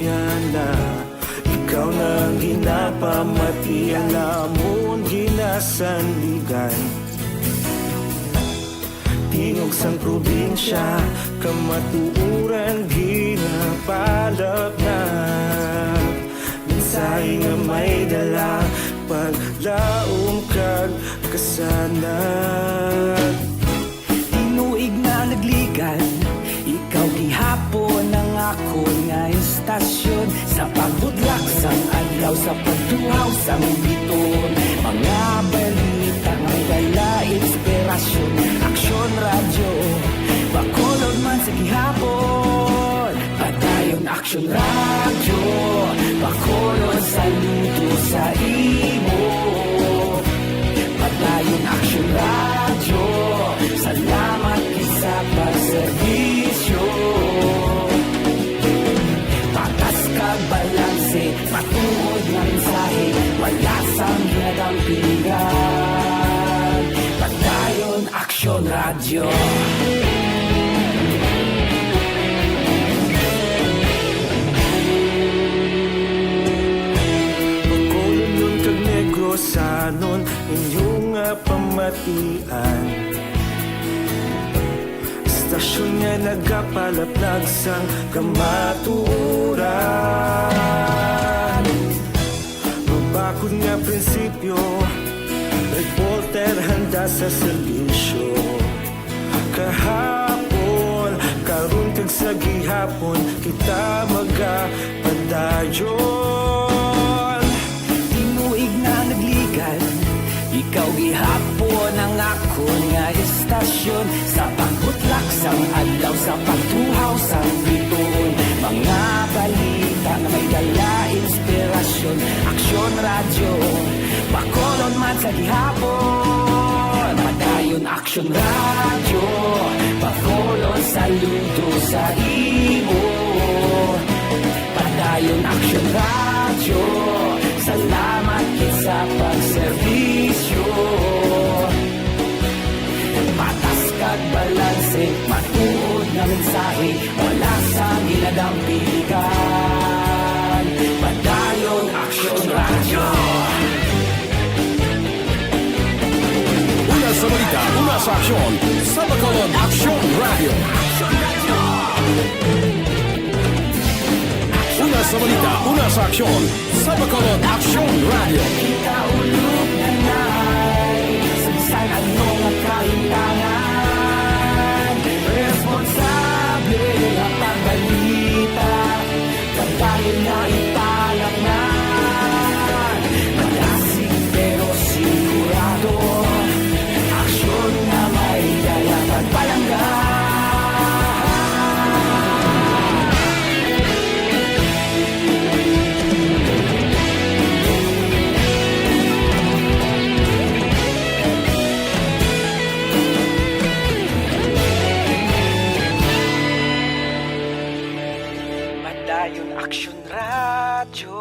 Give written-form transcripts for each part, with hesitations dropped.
yan na ikaw nang ginapamati, alam mo'n ginasandigan. Tingog sang probinsya, kamatuuran ginapalap na. Minsay nga may dala, paglaom kag kasanag. Tinuig na nagligan, ikaw gihapon ang ako nga istasyon. Sa pagbudlak sang adlaw, sa pagduhaw sang biton, mga balita may dala inspirasyon. Aksyon radyo, bakolod man sa gihapon. Padayon Aksyon radyo, bakolod saludo sa imo. Padayon Aksyon radyo, salamat sa pagserbisyo. Patas kag balanse, patuod ng mensahe, wala sang ginagampingan. Padayon Aksyon radyo. Bakolod nun kag Negrosanon, inyong pamatian. Istasyon nga nagapalaplag sang kamaturan. Mabakod nga prinsipyo, reporter handa sa serbisyo. Kahapon, karon kag sa gihapon, kita magapadayon. Tinuig na nagligan, ikaw gihapon ang ako nga istasyon. Sa pagbutlak sang adlaw, sa pagtuhaw sang biton, mga balita na may dala inspirasyon. Aksyon radyo, bakolod man sa gihapon. Padayon Aksyon radyo, bakolod saludo sa imo. Padayon Aksyon radyo, salamat sa pagserbisyo. Patas kag balanse, matuod na mensahe, wala sang ginadampigan. Padayon Aksyon radyo. Una sa balita, una sa aksyon, sa Bacolod Aksyon Radio. Una sa balita, una sa aksyon, sa Bacolod Aksyon Radio. Kita ulog na na'y sabisan anong kahintangan. Responsable ang pagbalita, pagdayon na ipalang na. Malasig pero sigurado, aksyon na may dalang pagpalanggan. Padayon Aksyon radyo,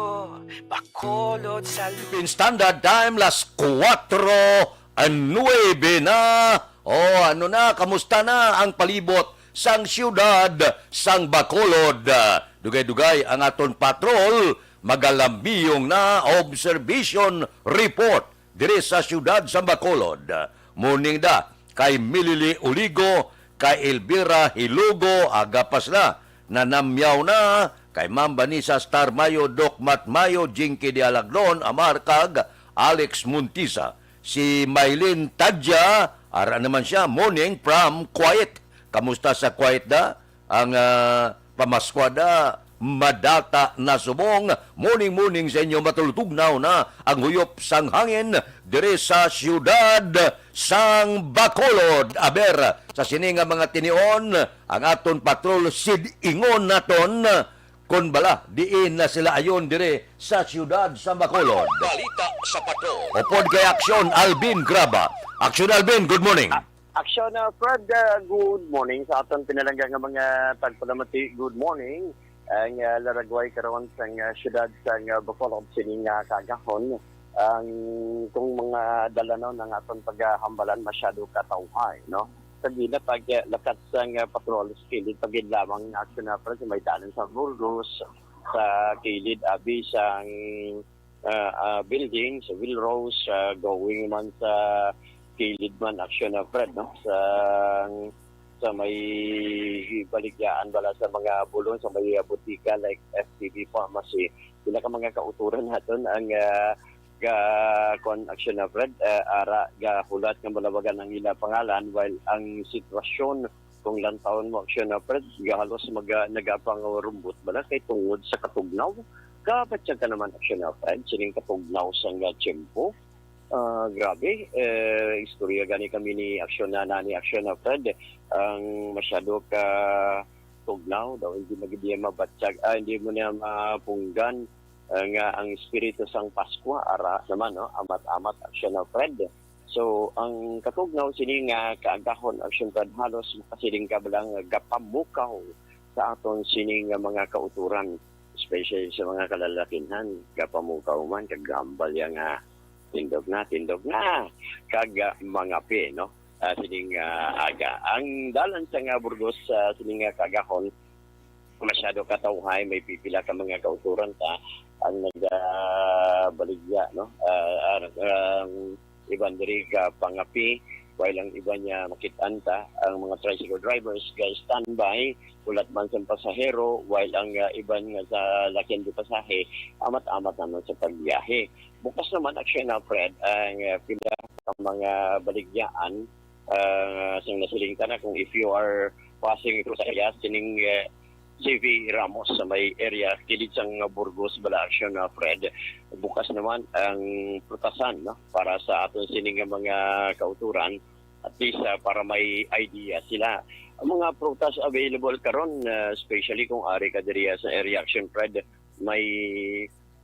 bakolod sa Philippine Standard Time, las 4:09 na. Ano na, kamusta na ang palibot sang siyudad sang Bacolod? Dugay-dugay ang aton patrol, magalambiyong na observation report diri sa siyudad sang Bacolod. Morning da, kay Milili Uligo, kay Elvira Hilugo, agapas na, nanamyaw na, kay Ma'am Vanessa Star Mayo, Doc Mat Mayo, Jinky de Alaglon, Amar kag Alex Muntisa. Si Maylin Tadja, ara naman siya, morning from Quiet. Kamusta sa Quiet da? Ang pamaskwada, madata na subong. Morning sa inyo, matulutugnaw na ang huyop sang hangin dire sa siyudad sang Bacolod. Aber, sa sininga mga tinion, ang aton patrol sid-ingon naton, kon bala, diin na sila ayon dire sa siyudad sa Bacolod. Balita sa patrol. Upod kay Aksyon, Alvin Graba. Aksyon Alvin, good morning. Aksyon, Fred, good morning sa aton pinalangga nga mga tagpalamati. Good morning. Ang laragway karon sa siyudad sa Bacolod sining kagahon. Ang kung mga dalanaw ng aton paghambalan masyado katawhay, no? Sabi na pag lakat sa patrol skilled pagid lamang aksyon na para sa may dalan sa Burgos, sa kilid abi sang building sa Wilrose going man sa kilid man Aksyon na Fred no sa may baligyaan bala sa mga bulon sa may butika like FTV Pharmacy sila ka mga kauturan naton ang Aksyon na Fred ara hulat ng balabagan ng ila pangalan while ang sitwasyon kung lantaon mo Aksyon na Fred halos nagapangarumbot bala kay tungod sa katugnaw kapatsyag ka naman Aksyon na Fred sining katugnaw sa tiyempo grabe istorya gani kami ni Aksyon na Fred ang masyado ka tugnaw daw hindi magiging mabatsyag hindi mo na mapunggan nga ang espiritu sang Pasko ara naman no amat-amat Aksyon na Fred so ang katugnaw sini nga kaagahon Aksyon Fred halos makasiling ka balang gapamukaw sa aton sini nga mga kauturan especially sa mga kalalakinhan gapamukaw man kagambal yang tindog na kag mga pe no sining aga ang dalan sa nga Burgos sining kagahon masyado katawhay may pipila ka mga kauturan ta ang nagabaligya no iban diri ka pangapi while ang iba niya makitaan ta ang mga tricycle drivers guys standby ulat man sa pasahero while ang iban nga sa lakyan di pasahe amat-amat naman sa pagbiyahe bukas naman Aksyon na Fred ang pila ka mga baligyaan sa nasiling na kung if you are passing through sa area sining CV Ramos sa may area kilid sang Burgos bala Aksyon na Fred bukas naman ang prutasan no para sa aton sining mga kauturan at least para may idea sila ang mga prutas available karon especially kung ari ka diri sa area Aksyon Fred may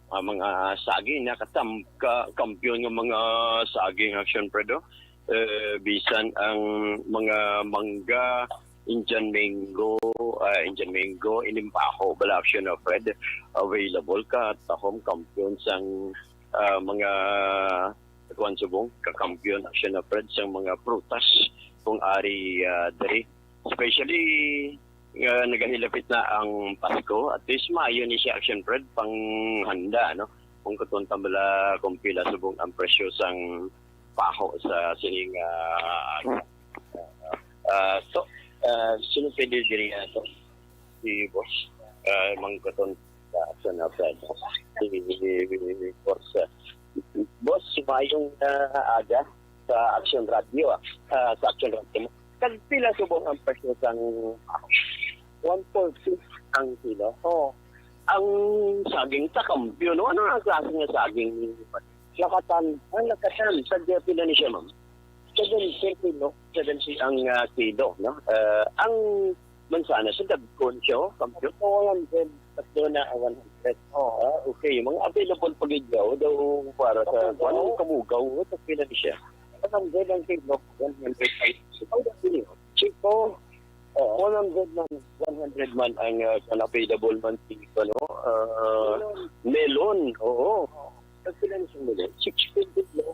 mga saging na kampiyon ng mga saging Aksyon Fred bisan ang mga mangga Indian mango, inimpaho, bala Aksyon na Fred, available ka at home kampiyon sang mga kuwan subong, kakampiyon Aksyon na Fred sang mga prutas kung ari diri. Especially, nagahilapit na ang Pasko, at least maayo ni siya Aksyon Fred pang handa, no? Kung katuntang bala kumpila subong ang presyo sang paho sa sining sino pwede diri ito? Si Boss. Mangkaton sa Aksyon na Fred. Si Boss. Boss, sumayong aga sa Aksyon Radio. Sa Aksyon Radio. Kagpila subong ang presyo sang 140 ang kilo. Ang saging sa kampiyon. Ano ang klase ng saging? Lakatan. Ang lakatan. Sadya pila ni siya, ma'am? 70 kilo, 70 ang kilo, no? Ang mansana sa dagkon siya, kampiyon, 100, tatlo na 100. Okay. Mga available pagigyaw daw para sa anong kamugaw, ito pila ni siya. 100 ang kilo, 100. Chico, 100 man ang available man kilo, no? Melon, oo. Pila ni siya melon, 6 kilo.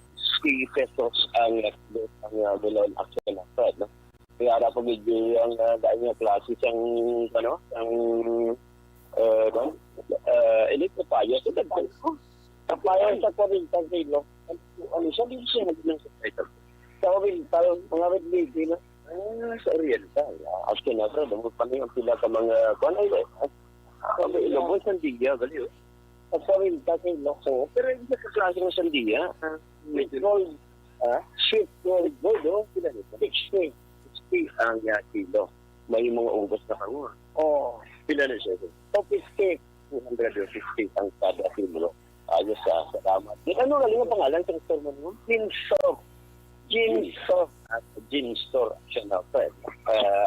Pesos ang melon Aksyon na Fred, no? Kaya ara po medyo ang dahil nga klase ang elite payo ito dagdag ko payo sa 40 kilo ano siya din siya naging sa title sa mga red lady na sa oriental Aksyon na Fred mo pa niyo pila ka mga kuan ay kami ilobos ang diya baliw sa 40 kilo so pero hindi sa klase ng sandiya with gold, sweet gold, sila nito. 60 ang kilo. May mga ubos na kanwa. Pila na siya. So, 50, 250 ang kada kilo. Ayos salamat. Ano nga ang pangalan sa store mo? Gin store. Aksyon na Fred.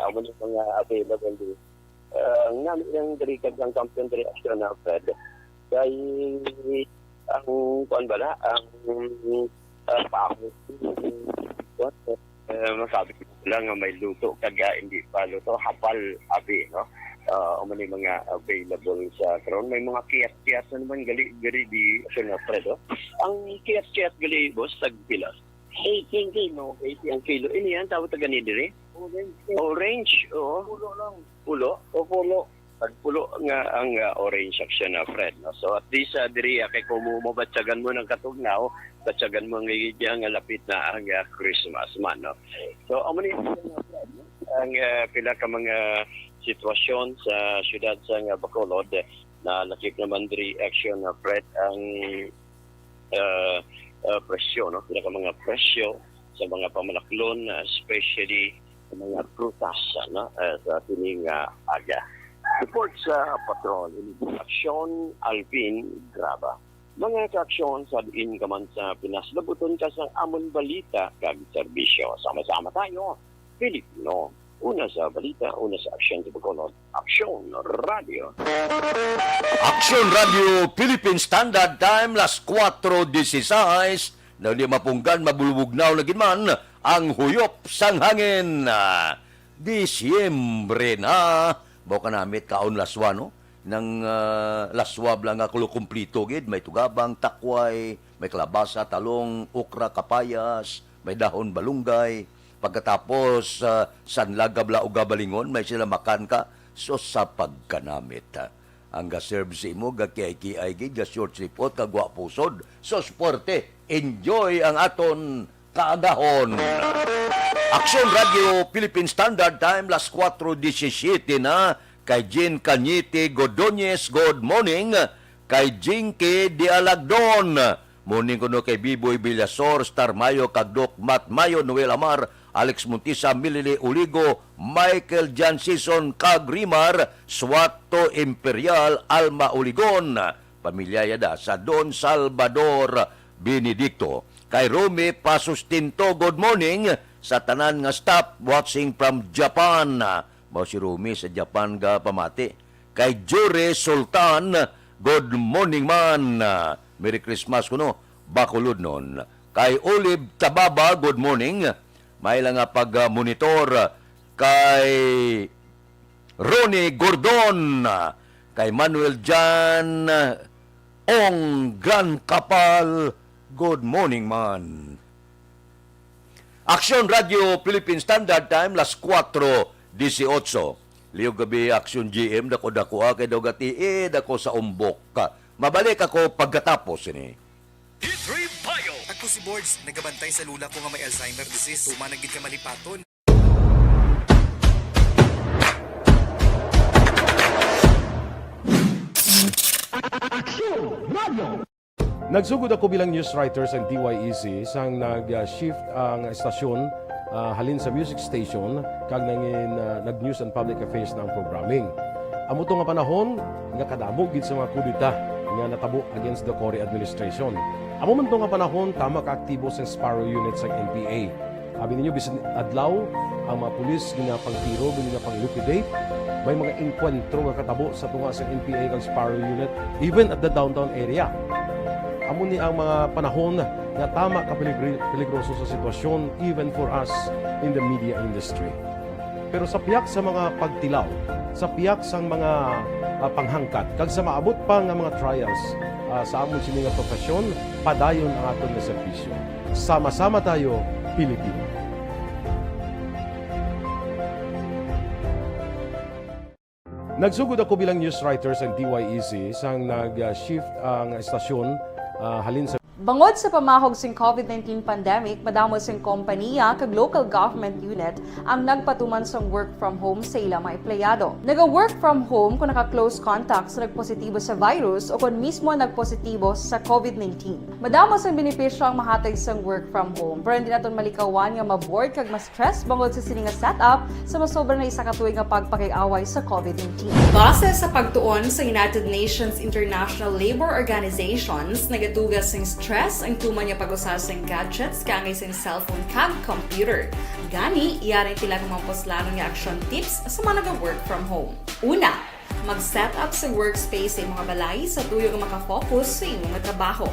Amo yung mga available dito. Ang namin yung dirikad ng kampiyon dari Aksyon na Fred. Kaya ang kuan bala ang paamo masabi ko lang may luto kaga hindi pa luto hapal abi no umani mga available sa karon may mga kiyat naman gali di Aksyon na Fred ang kiyat gali boss tag pila 18 kilo 80 ang kilo ini yan tawag taga ni dire orange pulo lang pulo Pagpulo nga ang orange action na Fred. No? So at least diri kay kung mabatsagan mo ng katugnaw, batsagan mo nga lapit na ang Christmas man. No? So amo ni Fred, no? Ang pila ka mga sitwasyon sa syudad sa Bacolod na lakip naman diri action na Fred ang presyo, no? Pila ka mga presyo sa mga pamalaklon, especially sa mga prutas no? Sa tining aga. Report sa Patrol, Aksyon, Alvin, Graba. Mga kaaksyon sa diin ka man sa Pinas, labuton ka sa amon balita kag serbisyo. Sama-sama tayo, Pilipino. Una sa balita, una sa aksyon sa Bacolod. Aksyon Radio. Aksyon Radio Philippine Standard Time, las 4:16. Na hindi mapunggan, mabulubugnaw na man ang huyop sang hangin. Disyembre na. Baka namit kaon laswa, no? Nang laswa lang ako kumplito, gid. May tugabang, takway, may kalabasa, talong, okra, kapayas, may dahon, balunggay. Pagkatapos, sanlagabla o gabalingon, may sila makan ka. So, sa pagkanamit, ang ga-serve si mo, ga-kiay-kiay, gid, ga-short report, kagwapusod. So, sporte, enjoy ang aton kaagahon. Aksyon Radio Philippine Standard Time, las 4:17 na. Kay Jean Cañete Godonyes, good morning. Kay Jinky Dialagdon, morning ko no kay Biboy Villasor, Star Mayo, Kagdok, Matt Mayo, Noel Amar, Alex Muntisa, Milili Uligo, Michael Jan Sison, Kagrimar, Swato Imperial, Alma Uligon, pamilya yada sa Don Salvador Benedicto. Kay Rome Pasustinto, good morning sa tanan nga staff watching from Japan. Mao si Rumi sa Japan ga pamati. Kay Jure Sultan, good morning man. Merry Christmas kuno, Bacolod non. Kay Olive Tababa, good morning. May lang nga pag-monitor kay Ronnie Gordon, kay Manuel Jan Ong Gran Kapal, good morning man. Aksyon Radio Philippine Standard Time, las 4:18. Liog gabi Aksyon GM, dako-dako kay dogati dako sa umbok. Mabalik ako pagkatapos ini. Ako si Boards, nagabantay sa lula ko nga may Alzheimer disease. Tumanagid ka malipaton. Nagsugod ako bilang news writer sa DYEC sang nag-shift ang estasyon halin sa music station kag nangin nag-news and public affairs na ang programming. Amo to nga panahon nga kadamo gid sa mga kudita nga natabo against the Cory administration. Amo man to nga panahon tama ka aktibo sa Sparrow unit sa NPA. Abi ninyo bisan adlaw ang mga pulis nga pangtiro nga pang-liquidate. May mga enkwentro nga katabo sa tunga sa NPA kag Sparrow unit even at the downtown area. Amo ni ang mga panahon nga tama ka peligroso sa sitwasyon even for us in the media industry. Pero sa piyak sa mga pagtilaw, sa piyak sa mga panghangkat, kag sa maabot pa nga mga trials sa amon sini nga profesyon, padayon ang aton nga serbisyo. Sama-sama tayo, Pilipino. Nagsugod ako bilang news writer sa DYEC sang nag-shift ang estasyon halin sa Bangod sa pamahog sing COVID-19 pandemic, madamo sing kompanya kag local government unit ang nagpatuman sa work from home sa ilang mga empleyado. Naga-work from home kung naka-close contact sa nagpositibo sa virus o kung mismo nagpositibo sa COVID-19. Madamo sang benepisyo ang mahatag sa work from home, pero hindi naton malikawan nga ma-bored kag ma-stress bangod sa sini nga setup sa masobra na isa ka tuig nga pagpakiaway sa COVID-19. Base sa pagtuon sa United Nations International Labor Organizations, nagatugas sing stress ang tuman niya pag-usas ng gadgets kangay sa cellphone kag computer. Gani, iyaring tila ng mga poslano nga action tips sa mga nag-work from home. Una, mag-set up sa workspace sa mga balay sa tuyo nga makafocus sa imong trabaho.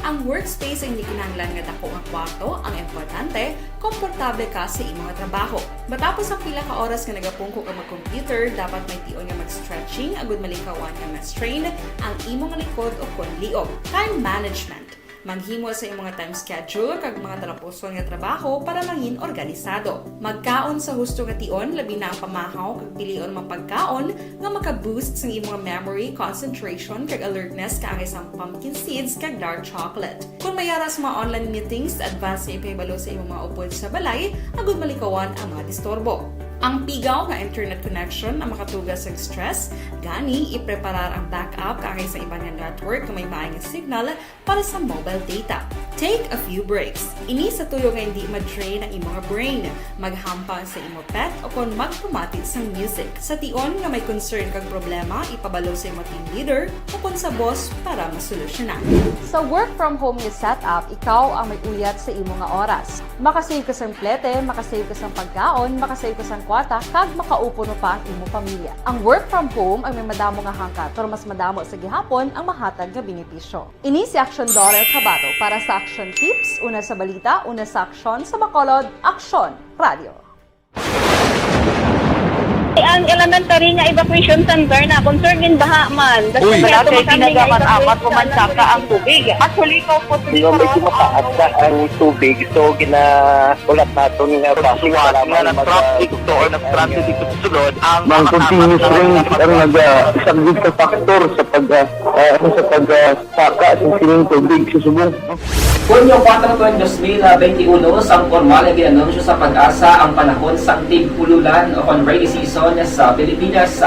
Ang workspace ay hindi kinahanglan nga dako nga kwarto, ang importante, komportable ka sa imong trabaho. Matapos ang pila ka oras nga nagapungko ka mag-computer, dapat may tion nga mag-stretching agud malikawan nga ma-strain ang imong likod o konliog. Time management. Maghimo sa imong mga time schedule kag mga tarapuson nga trabaho para mangin organisado. Magkaon sa husto nga tion, labi na ang pamahaw kag pilion mga pagkaon nga maka-boost sa imong memory, concentration kag alertness kaangay sang pumpkin seeds kag dark chocolate. Kung mayara sa mga online meetings, advance nga ipahibalo sa imong mga upod sa balay, agud malikawan ang mga disturbo. Ang pigaw nga internet connection ang makatugas sa stress, gani ipreparar ang backup kaangay sa ibang nga network kung may maayong signal para sa mobile data. Take a few breaks. Ini sa tuyo nga hindi ma-drain ang imong brain. Maghampang sa imong pet o kung magpumatid sa music. Sa tion nga may concern kag problema, ipabalo sa imong team leader o kung sa boss para masolusyonan. Sa work from home nga setup, ikaw ang may uyat sa imong nga oras. Makasave ka sa plete, makasave ka sa pagkaon, makasave ka sa kwata, kag makaupo no pa ang imong pamilya. Ang work from home ay may madamo nga hangkat, pero mas madamo sa gihapon ang mahatag nga benepisyo. Ini si Aksyon Dorel Cabato para sa Action Tips, una sa balita, una sa aksyon sa Bacolod, Aksyon Radio. Ang elementary nga evacuation center na concern in baha man. Uy, dati ginagamat-amat kumansaka ang tubig. Actually, ko po Hindi mo medyo mataas na ang tubig. So, ulat nato nga Siwat nga ng traffic to or ng traffic dito sa sulod ang Mang continuous rin ang nag-isang sa factor sa pagsaka sa sining tubig sa subong. Kunyo 4 2021 sang formal nga anunsyo sa pag-asa ang panahon sang tig-ululan o kon rainy season sa Pilipinas.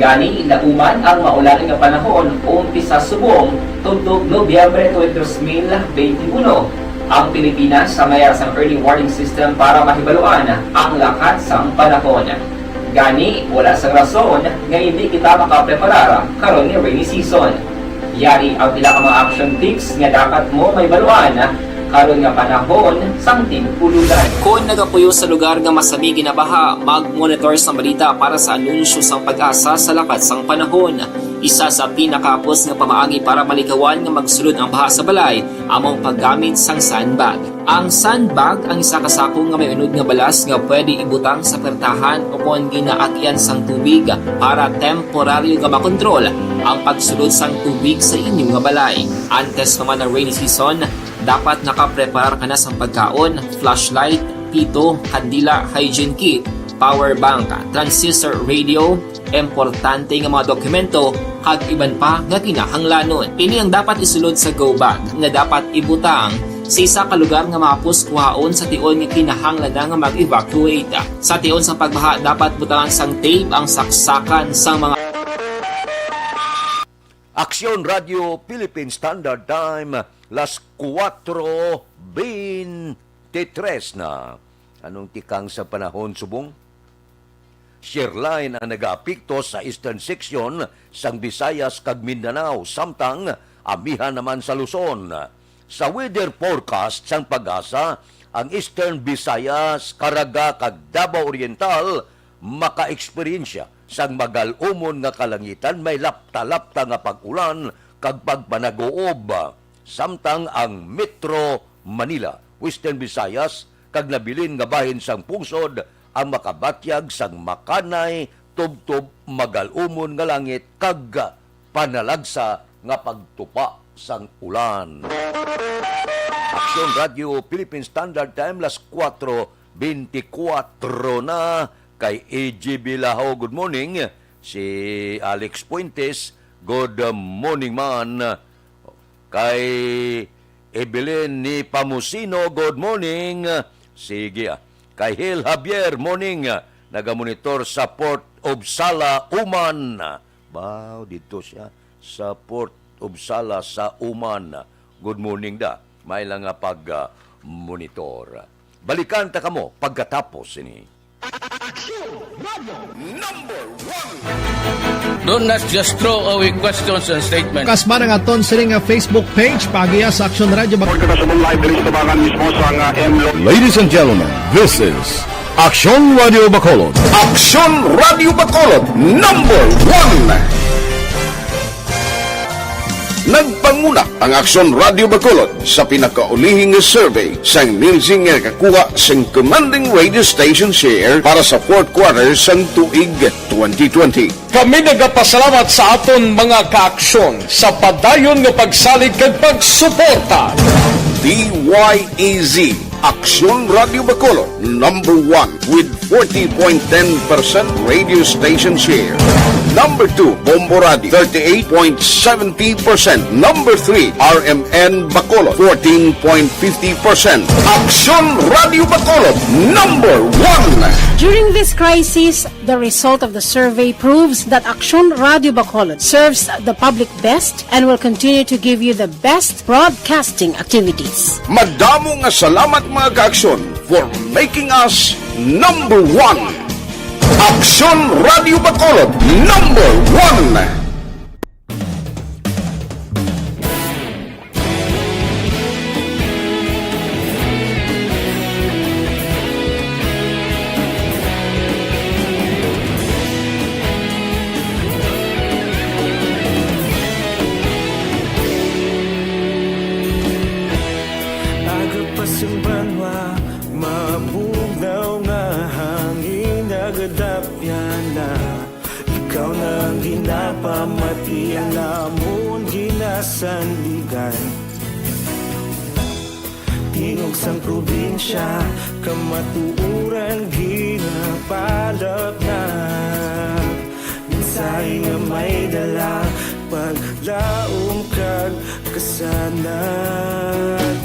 Gani lauman ang maulan nga panahon umpisa subong tungtong Nobyembre 2021. Ang Pilipinas sa mayar sang early warning system para mahibaluan ang lakat sang panahon. Gani wala sang rason nga hindi kita makapreparar karon nga rainy season. Yari ang pila ka mga action tips nga dapat mo may baluan karon nga panahon sang tig-ululan. Kung nagapuyo sa lugar nga masabi ginabaha, mag-monitor sa balita para sa anunsyo sang pag-asa sa lakat sang panahon. Isa sa pinakapos nga pamaagi para malikawan nga magsulod ang baha sa balay, among paggamit sang sandbag. Ang sandbag ang isa ka sako nga may unod nga balas nga pwede ibutang sa pertahan o kung ginaakyan sang tubig para temporaryo nga makontrol ang pagsulod sang tubig sa inyong nga balay. Antes naman ng rainy season, dapat nakaprepare ka na sa pagkaon, flashlight, pito, kandila, hygiene kit, power bank, transistor radio, importante nga mga dokumento, kag iban pa nga kinahanglanon. Ini ang dapat isulod sa go bag nga dapat ibutang sa isa ka lugar nga mapus kuhaon sa tion nga kinahanglan nga mag-evacuate. Sa tion sa pagbaha, dapat butangan sang tape ang saksakan sa mga Aksyon Radio Philippine Standard Time, las 4:23 na. Anong tikang sa panahon subong? Shear line ang nag-aapekto sa eastern section sang Visayas kag Mindanao, samtang amihan naman sa Luzon. Sa weather forecast sang pag-asa, ang eastern Visayas, Caraga kag Davao Oriental maka-eksperyensya sang magalumon nga kalangitan, may lapta-lapta nga pag-ulan kag pagpanag-uob. Samtang ang Metro Manila, Western Visayas kag nabilin nga bahin sang pungsod ang makabatyag sang makanay tubtob magalumon nga langit kag panalagsa nga pagtupa sang ulan. Aksyon Radio Philippine Standard Time, las 4:24 na. Kay AJ Bilaho, good morning. Si Alex Puentes, good morning man. Kay Evelyn ni Pamusino, good morning. Sige. Kay Hil Javier, morning. Nagamonitor sa Port of Sala, Uman. Wow, dito siya. Sa Port of Sala sa Uman. Good morning da. May lang nga pag-monitor. Balikan ta kamo pagkatapos ini. Do not just throw away questions and statements. Kasma ng aton sining nga Facebook page pagiya sa Aksyon Radio. Ladies and gentlemen, this is Aksyon Radio Bacolod. Aksyon Radio Bacolod #1. Nagpanguna ang Aksyon Radio Bacolod sa pinakaulihing survey sang Nielsen nga kakuha sang commanding radio station share para sa fourth quarter sang tuig 2020. Kami nagapasalamat sa aton mga kaaksyon sa padayon nga pagsalig kag pagsuporta. DYEZ Aksyon Radio Bacolod, number 1 with 40.10% radio station share. Number 2, Bombo Radio, 38.70%. Number 3, RMN Bacolod, 14.50%. Aksyon Radio Bacolod, number 1. During this crisis, the result of the survey proves that Aksyon Radio Bacolod serves the public best and will continue to give you the best broadcasting activities. Madamo nga salamat mga kaaksyon for making us number 1. Aksyon Radio Bacolod, number 1. Mabugnaw nga hangin nagadapyan na ikaw nang ginapamati ang lamon ginasandigan. Tingog sang probinsya kamatuuran ginapalap na minsay nga may dala paglaom kag kasanan.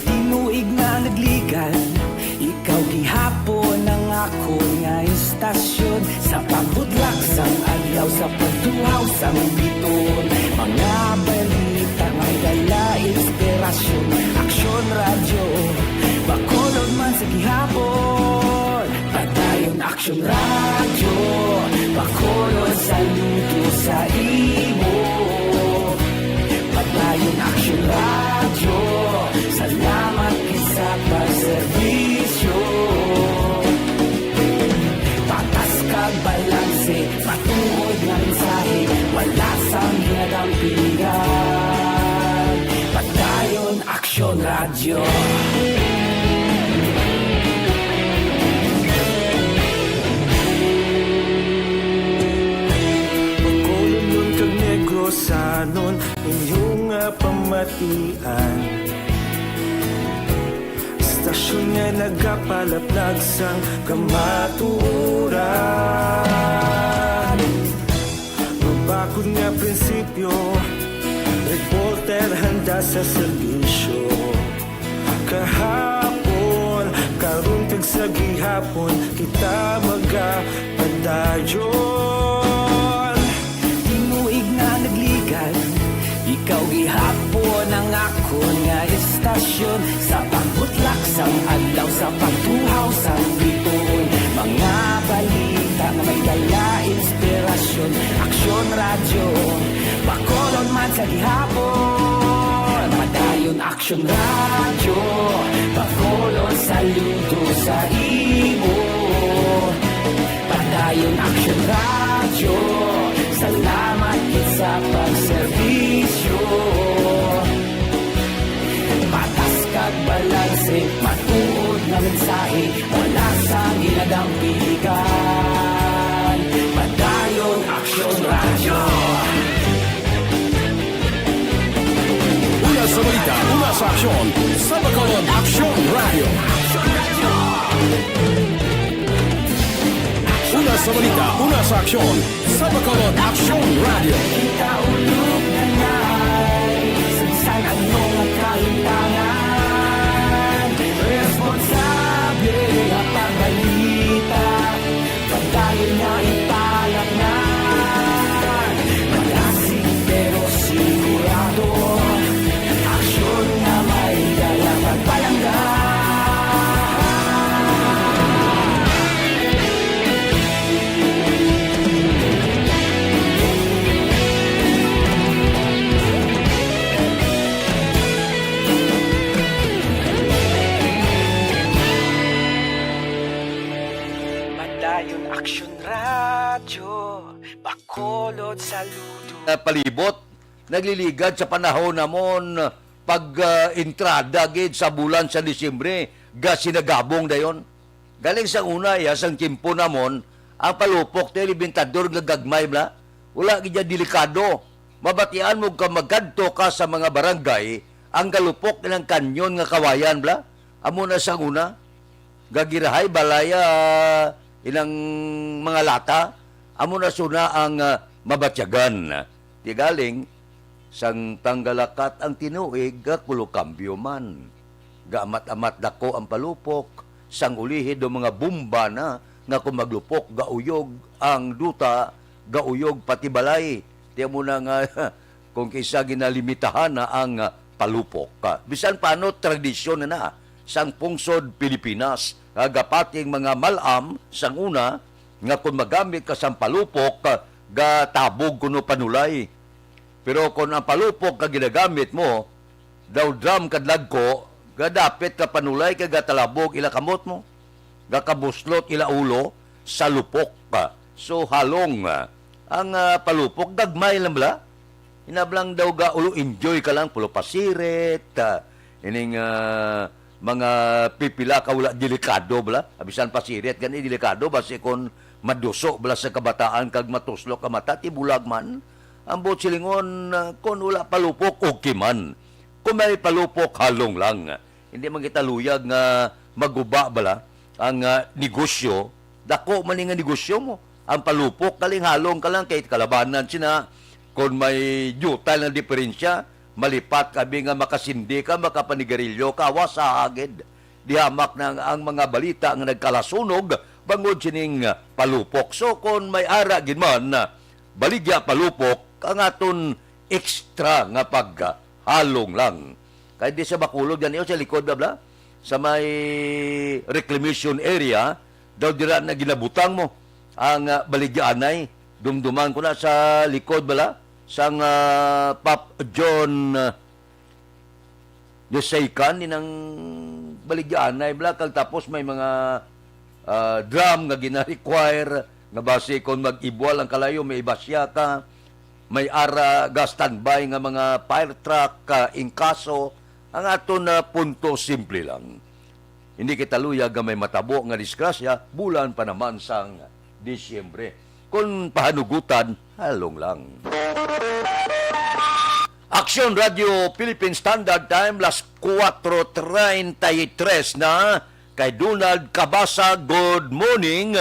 Tinuig na nagligan, ikaw gihapon ang ako nga istasyon. Sa pagbudlak sang adlaw, sa pagtuhaw sang biton, mga balita may dala inspirasyon. Aksyon radyo, Bacolod man sa gihapon. Padayon Aksyon radyo, Bacolod saludo sa imo. Padayon Aksyon radyo, salamat sa pagserbisyo. Patas kag balanse, patuod na mensahe, wala sang hinadampingan. Padayon Aksyon radyo. Bacolod nun kag Negrosanon inyong pamatian. Stasyon nga nagapalaplag sang kamaturan. Mabakod nga prinsipyo, reporter handa sa serbisyo. Kahapon, karong kag sa gihapon, kita magapadayon. Tinuig na nagligan, ikaw gihapon ang ako nga istasyon. Sa pagbutlak sang adlaw, sa pagtuhaw sang biton, mga balita na may dala inspirasyon. Aksyon radyo, Bacolod man sa gihapon. Padayon Aksyon radyo, Bacolod saludo sa imo. Padayon Aksyon radyo, salamat gid sa pagserbisyo. Patas kag balanse, matuod na mensahe, wala sang ginadampilikan. Padayon Aksyon radyo. Una sa balita, una sa aksyon, sa Bacolod Aksyon Radio. Una sa balita, una sa aksyon, sa Bacolod Aksyon Radio. Kita ulog na na'y sansan anong ang kahintangan. Responsable ang pagbalita, pagdayon na ipalak na. Malasig pero sigurado, aksyon na may dalang pagpalanggan. Padayon Aksyon radyo, Bacolod saludo. Palibot nagliligad sa panahon namon pag-entrada gid sa bulan sa Disyembre, ga sinagabong dayon. Galing sa una, sang timpo namon, ang palupok tayo libintador nga gagmay bla. Wala gid delikado. Mabatian mo ka magkadto ka sa mga barangay, ang galupok nilang kanyon nga kawayan bla. Amo na sang una, gagirahay balaya ilang mga lata, amo na suna ang mabatyagan. Di galing, sang tanggalakat ang tinuig, kulo kambyo man. Gaamat-amat dako ang palupok, sang ulihid do mga bomba na, nga kung maglupok, gauyog ang duta, gauyog pati balay. Tiya mo na nga, kung kisa ginalimitahan na ang palupok. Bisan paano, tradisyon na sang pungsod Pilipinas, gapating mga malam, sang una, nga kung magamit ka sang palupok, gatabog kuno panulay. Pero kung ang palupok ka ginagamit mo, daw drum kadlag ko, gadapit ka panulay, gatalabog ila kamot mo, gakabuslot ila ulo, sa lupok ka. So halong, ang palupok, dagmay lang bala. Hinablang daw ga ulo, enjoy ka lang, pulo pasiret, ining mga pipila ka wala delikado bala. Abisan pasiret, gani delikado, basi kung maduso bala sa kabataan, kag matuslo ka mata, tibulag man. Ang buot silingon, kung wala palupok, okay man. Kung may palupok, halong lang. Hindi man kita luyag nga maguba bala ang negosyo. Dako man nga negosyo mo. Ang palupok, kaling halong ka lang, kahit kalabanan sina. Kung may yutal na diferensya, malipat kabi nga makasindi ka, makapanigarilyo ka, wasa agad. Dihamak na ang mga balita nga nagkalasunog, bangod sining palupok. So, kung may ara ginman, baligya palupok, ang aton extra nga paghalong lang. Kahit di sa Bacolod, yan sa likod bla, sa may reclamation area, daw dira na ginabutang mo ang baligyaanay. Dumduman ko na sa likod bala, sang Pop John Yosaykan, inang baligyaanay bala, kag tapos may mga drum nga gina-require, nga base kung mag-ibwal ang kalayo, may ibasya ka, may ara ga standby nga mga fire truck, inkaso. Ang aton na punto simple lang. Hindi kita luya ga may matabo nga disgrasya, bulan pa naman sang Disyembre. Kung pahanugutan, halong lang. Aksyon Radio Philippine Standard Time, las 4:33 na. Kay Donald Cabasa, good morning.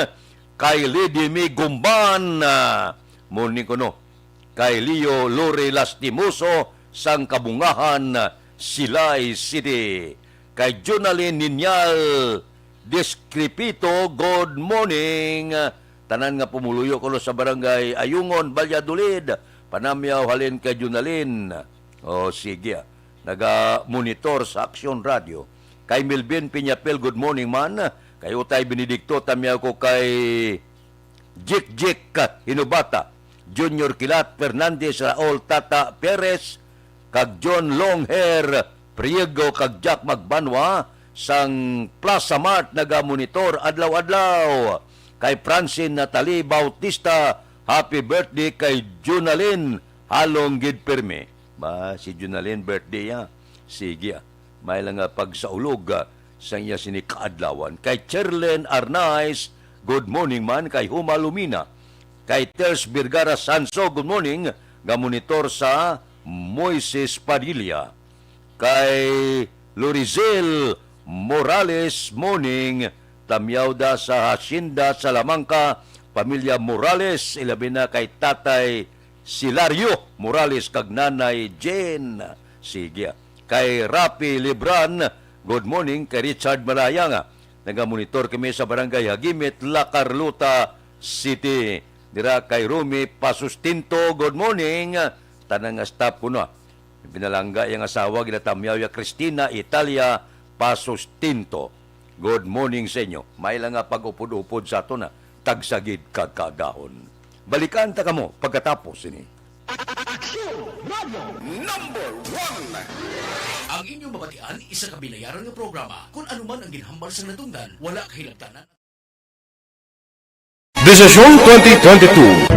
Kay Lady May Gumban, morning ko no. Kay Leo Lore Lastimoso, sang Kabungahan, Silay City. Kay Jonalyn Ninyal Descripito, good morning. Tanan nga pumuluyo ko sa barangay Ayungon, Valladolid. Panamyaw halin kay Jonalyn. O sige, naga-monitor sa Aksyon Radio. Kay Melvin Piñapel, good morning man. Kay Utay Benedicto, tamyaw ko kay Jik Hinubata. Junior Kilat Fernandez, Raul Tata Perez, kag John Longhair Priego, kag Jack Magbanwa, sang Plaza Mart naga-monitor adlaw-adlaw. Kay Francine Natalie Bautista, happy birthday kay Jonalyn, halong gid perme. Ba, si Jonalyn birthday ya. Sige, may lang pagsaulog sang iya sinikaadlawan. Kay Cherlen Arnaiz, good morning man. Kay Huma Lumina. Kay Ters Birgara Sanso, good morning. Ga-monitor sa Moises Padilla. Kay Lorizel Morales, morning. Tamyaw da sa Hacienda Salamanca, pamilya Morales, ilabi na kay Tatay Silario Morales, kag Nanay Jane. Sige. Kay Rapi Libran, good morning. Kay Richard Malayanga, naga-monitor kami sa barangay Hagimit, La Carlota City. Dira kay Rumi Pasustinto, good morning. Tanang staff ko na. Pinalangga yung asawa, ginatamyaw ya Cristina Italia Pasustinto. Good morning sa inyo. May lang nga pag-upod-upod sa ito na tagsagid kagkagahon. Balikan ta kamo pagkatapos ini. Aksyon Radio Number 1. Ang inyong mabatian, isa kabilayaran ng programa. Kung anuman ang ginhambal sa natungdan, wala kahilabtanan. Desisyon 2022.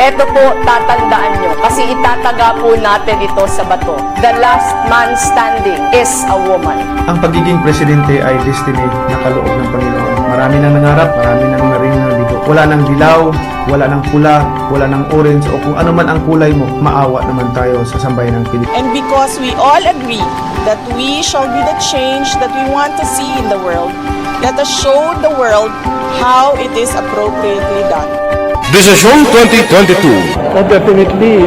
Eto po, tatandaan nyo, kasi itataga po natin ito sa bato. The last man standing is a woman. Ang pagiging presidente ay destiny na kaloob ng Panginoon. Marami nang nangarap, marami nang narinig. Wala nang dilaw, wala nang pula, wala nang orange, o kung ano man ang kulay mo, maawa naman tayo sa sambayan ng Pilipinas. And because we all agree that we shall be the change that we want to see in the world, let us show the world how it is appropriately done. Desisyon 2022. Definitely,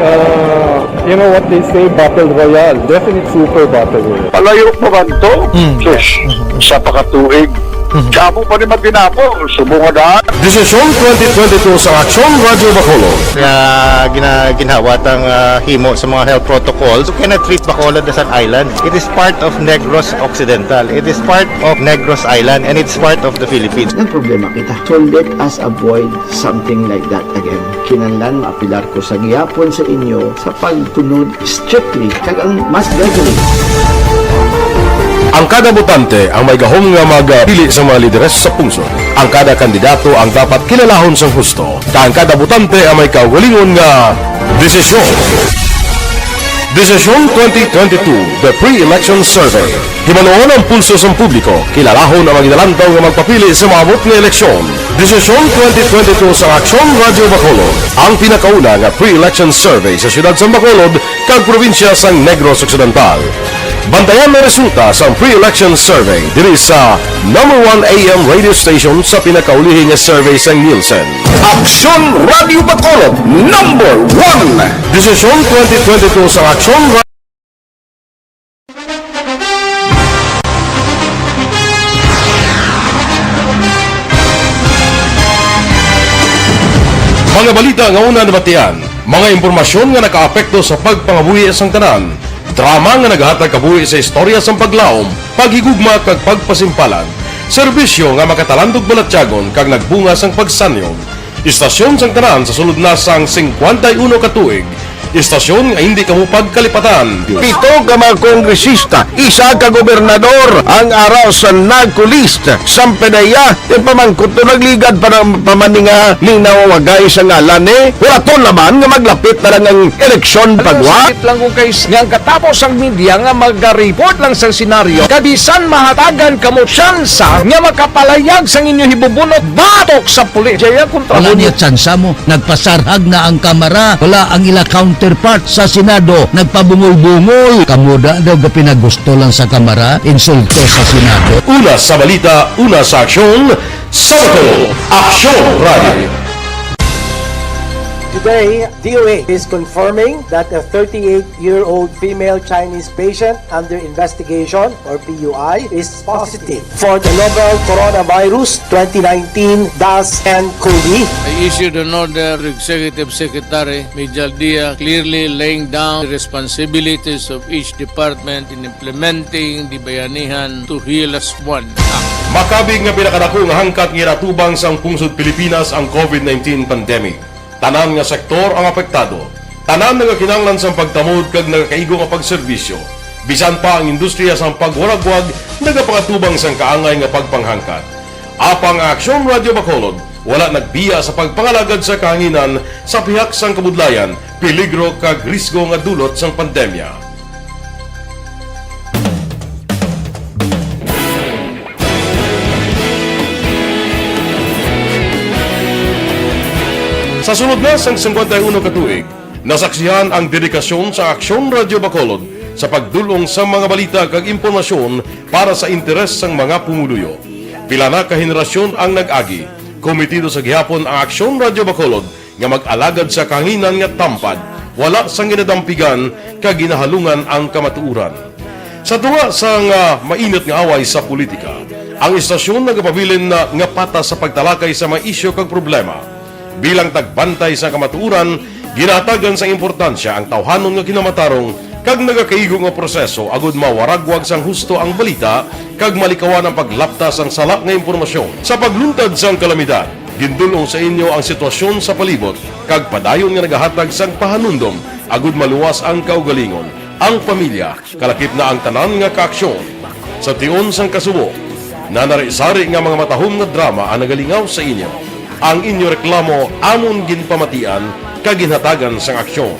you know what they say, Battle Royale. Definite super Battle Royale. Palayo pa man to? Sus, sa pakatuig. Kamo pa rin magdinapo, subungadaan. Desisyon 2022 sa Aksyon Radio Bacolod. Ginhawat ang himo sa mga health protocols. You cannot treat Bacolod as an island. It is part of Negros Occidental. It is part of Negros Island and it's part of the Philippines. Ang problema kita. So let us avoid something like that again. Kinahanglan maapilar ko sa gihapon sa inyo sa pagtunod strictly kag ang mas gagawin. Ang kada botante ang may gahom nga magpili sa mga lideres sa pungsod. Ang kada kandidato ang dapat kilalahon sa husto. Ang kada botante ang may kaugalingon nga desisyon. Desisyon 2022, the pre-election survey. Himanuon ang pulso sa publiko, kilalahon ang magidalantaw nga magpapili sa maabot nga eleksyon. Desisyon 2022 sa Aksyon Radio Bacolod, ang pinakauna nga pre-election survey sa siyudad sa Bacolod kag probinsya sa Negros Occidental. Bantayan na resulta sa pre-election survey diri sa #1 AM radio station sa pinakaulihing nga survey sa Nielsen. Aksyon Radio Bacolod, #1. Desisyon 2022 sa Aksyon Radio. Mga balita nga una nabatian, mga impormasyon nga nakaapekto sa pagpangabuhi sa tanan, drama nga naghatag kabuhi sa istorya sa paglaom, paghigugma kag pagpasimpalan, serbisyo nga makatalandog balatyagon kag nagbunga sang pagsanyog, istasyon sang tanan sa sulod na sang 51 ka tuig, istasyon nga hindi kamupag kalipatan. 7 ka mga kongresista, 1 ka gobernador, ang araw sa nagkulist, sampedaya, pamangkot to nagligad para pamaninga ni nawagay sa ngalan wala to naman nga maglapit na lang ang eleksyon pagwa. Sakit lang kung guys, nga katapos ang media nga mag-report lang sa senaryo, kabisan mahatagan kamo tsansa nga makapalayag sa inyo hibubunot batok sa pulis. Jaya kontra Wala niya tsansa mo, nagpasarhag na ang kamera, wala ang ila counterpart sa Senado, nagpabungol-bungol. Kamuda daw ga pinagusto lang sa kamera, insulto sa Senado. Una sa balita, una sa aksyon, sa Aksyon Radio. Today, DOA is confirming that a 38-year-old female Chinese patient under investigation, or PUI, is positive for the novel coronavirus 2019-10-CoV. I issued an order to Executive Secretary Major Dia clearly laying down the responsibilities of each department in implementing the Bayanihan to Heal as One Act. Makabig nga pinakadako nga hangkat nga natubang sang pungsod Pilipinas ang COVID-19 pandemic. Tanan nga sektor ang apektado. Tanan nga kinahanglan sa pagtamod kag nagakaigo nga pagserbisyo. Bisan pa ang industriya sa pagwaragwag nagapangatubang sang kaangay nga pagpanghangkat. Apang Aksyon Radio Bacolod wala nagbiya sa pagpangalagad sa kahanginan sa pihak sang kabudlayan, peligro kag risgo nga dulot sang pandemya. Sa sunod na sang 51 katuig, nasaksihan ang dedikasyon sa Aksyon Radio Bacolod sa pagdulong sa mga balita kag impormasyon para sa interes sang mga pumuluyo. Pila na ka henerasyon ang nag-agi, komitido sa gihapon ang Aksyon Radio Bacolod nga mag-alagad sa kahanginan nga tampad, wala sang ginadampigan kag ginahalungan ang kamatuuran. Sa tunga sang mainit nga away sa politika, ang istasyon nagapabilin na nga patas sa pagtalakay sa mga isyu kag problema. Bilang tagbantay sa kamatuuran, ginatagan sa importansya ang tawhanon nga kinamatarong kag nagakaigo nga proseso agud mawaragwag sang husto ang balita kag malikawan ang paglaptas ang sala nga impormasyon. Sa pagluntad sang kalamidad, gindulong sa inyo ang sitwasyon sa palibot kag padayon nga nagahatag sang pahanundom agud maluwas ang kaugalingon, ang pamilya, kalakip na ang tanan nga kaaksyon. Sa tion sang kasubo, nanari-sari nga mga matahom nga drama ang nagalingaw sa inyo. ang inyo reklamo amon ginpamatian kaginhatagan sang aksyon.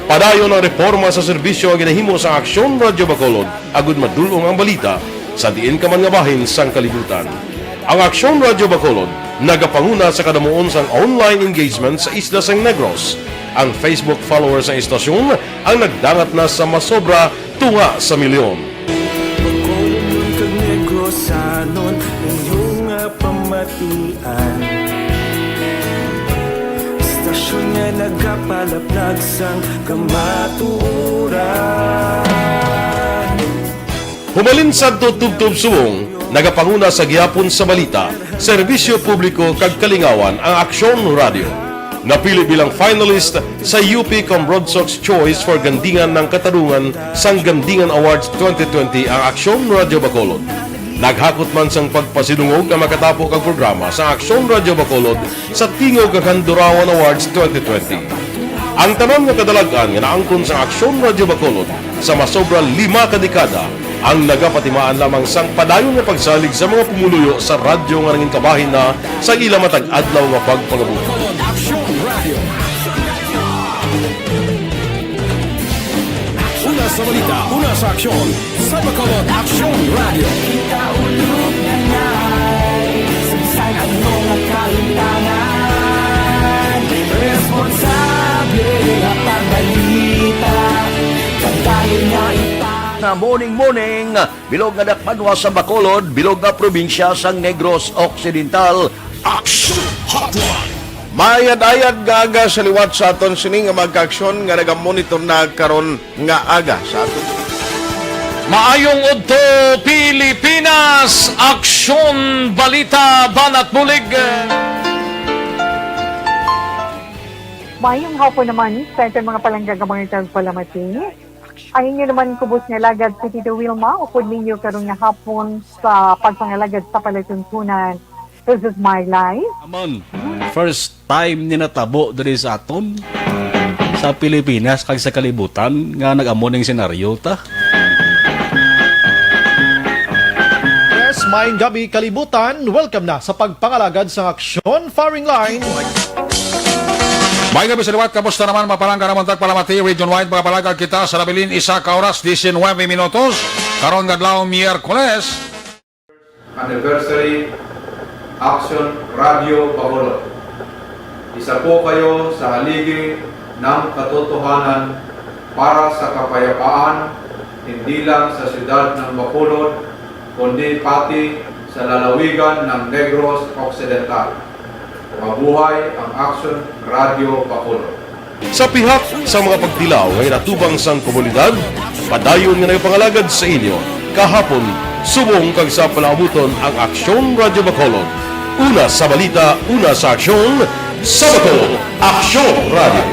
Padayon ang reforma sa serbisyo ang ginahimo sa Aksyon Radio Bacolod agud madulong ang balita sa diin ka man nga bahin sang kalibutan. Ang Aksyon Radio Bacolod nagapanguna sa kadamuon sang online engagement sa isla sang Negros. Ang Facebook followers sa istasyon ang nagdangat na sa masobra tunga sa milyon. Bacolod kag Negros anon inyong pamatian. Stasyon nga nagapalaplag sang kamaturan. Humalin sa tutubtub subong, nagapanguna sa gihapon sa balita, serbisyo publiko kag kalingawan ang Aksyon Radio. Napili bilang finalist sa UP Broadsox Choice for Gandingan ng Katarungan sang Gandingan Awards 2020 ang Aksyon Radio Bacolod. Naghakot man sang pagpasinungog ang makatapo kang programa sa Aksyon Radio Bacolod sa Tingog kag Handurawan Awards 2020. Ang tanan nga kadalagan nga naangkon sa Aksyon Radio Bacolod sa masobra 5 kadekada ang nagapatimaan lamang sang padayon nga pagsalig sa mga pumuluyo sa radyo nga nangin kabahin na sa ila matag adlaw nga pagpangabuhi. Una sa balita, una sa aksyon, sa Bacolod Aksyon Radio. Kaulog na na'y sagsag ang mga kalintangan. Responsable at pagbalita, pagdayon na na morning, bilog nga dakpanwa sa Bacolod, bilog nga probinsya sang Negros Occidental. Aksyon Hotline! Mayad-ayad nga aga sa liwat sa aton sining nga magka-aksyon nga nagamonitor na karon nga aga sa aton. Maayong udto Pilipinas, Aksyon Balita Banat Bulig. Mayong hapon naman sa ating mga palanggagamang itang palamati. Ang inyo naman kubos nga lagad sa Tito Wilma, upod ninyo karong nga hapon sa pagpangalagad sa palatuntunan. This is my life. Amon, first time ni natabo diri sa aton sa Pilipinas kag sa kalibutan nga nag-amo ning senaryo ta. Yes, maayong gabi kalibutan. Welcome na sa pagpangalagad sa Aksyon Firing Line. May gabi sa liwat, kamusta naman mapalangga naman tagpalamati, region-wide mga palagag kita sa labilin isa ka oras, 19 minutos, karon gadlaw Miyerkules. Anniversary Aksyon Radio Bacolod. Isa po kayo sa haligi ng katotohanan para sa kapayapaan, hindi lang sa siyudad ng Bacolod, kundi pati sa lalawigan ng Negros Occidental. Mabuhay ang Aksyon Radio Bacolod. Sa pihak sa mga pagdilaw ay natubang sang komunidad, padayon nga nagpangalagad sa inyo. Kahapon, subong kag sa palaabuton ang Aksyon Radio Bacolod. Una sa balita, una sa aksyon, sa Bacolod, Aksyon Radio.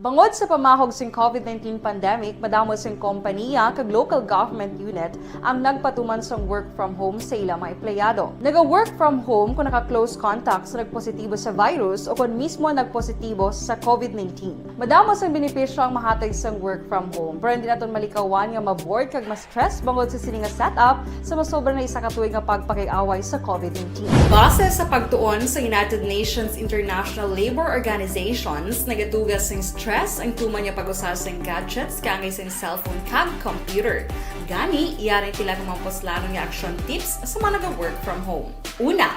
Bangod sa pamahog sing COVID-19 pandemic, madamo sing kompanya kag local government unit ang nagpatuman sang work from home sa ilang mga empleyado. Naga-work from home kung naka-close contacts na nagpositibo sa virus o kung mismo nagpositibo sa COVID-19. Madamo sang benepisyo ang mahatag sang work from home, pero hindi naton malikawan nga ma-bored kag ma-stress bangod sa sini nga setup sa masobra na isa ka tuig nga pagpakiaway sa COVID-19. Base sa pagtuon sa United Nations International Labor Organizations, nagatugas sing stress ang tuman niya pag-usar sa gadgets kangay sa cellphone kag computer. Gani, iyarin tila ng mga poslano nga action tips sa mga nag-work from home. Una,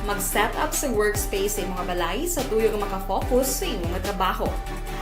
mag-set up sa workspace sa mga balay sa tuyo nga makafocus sa imong trabaho.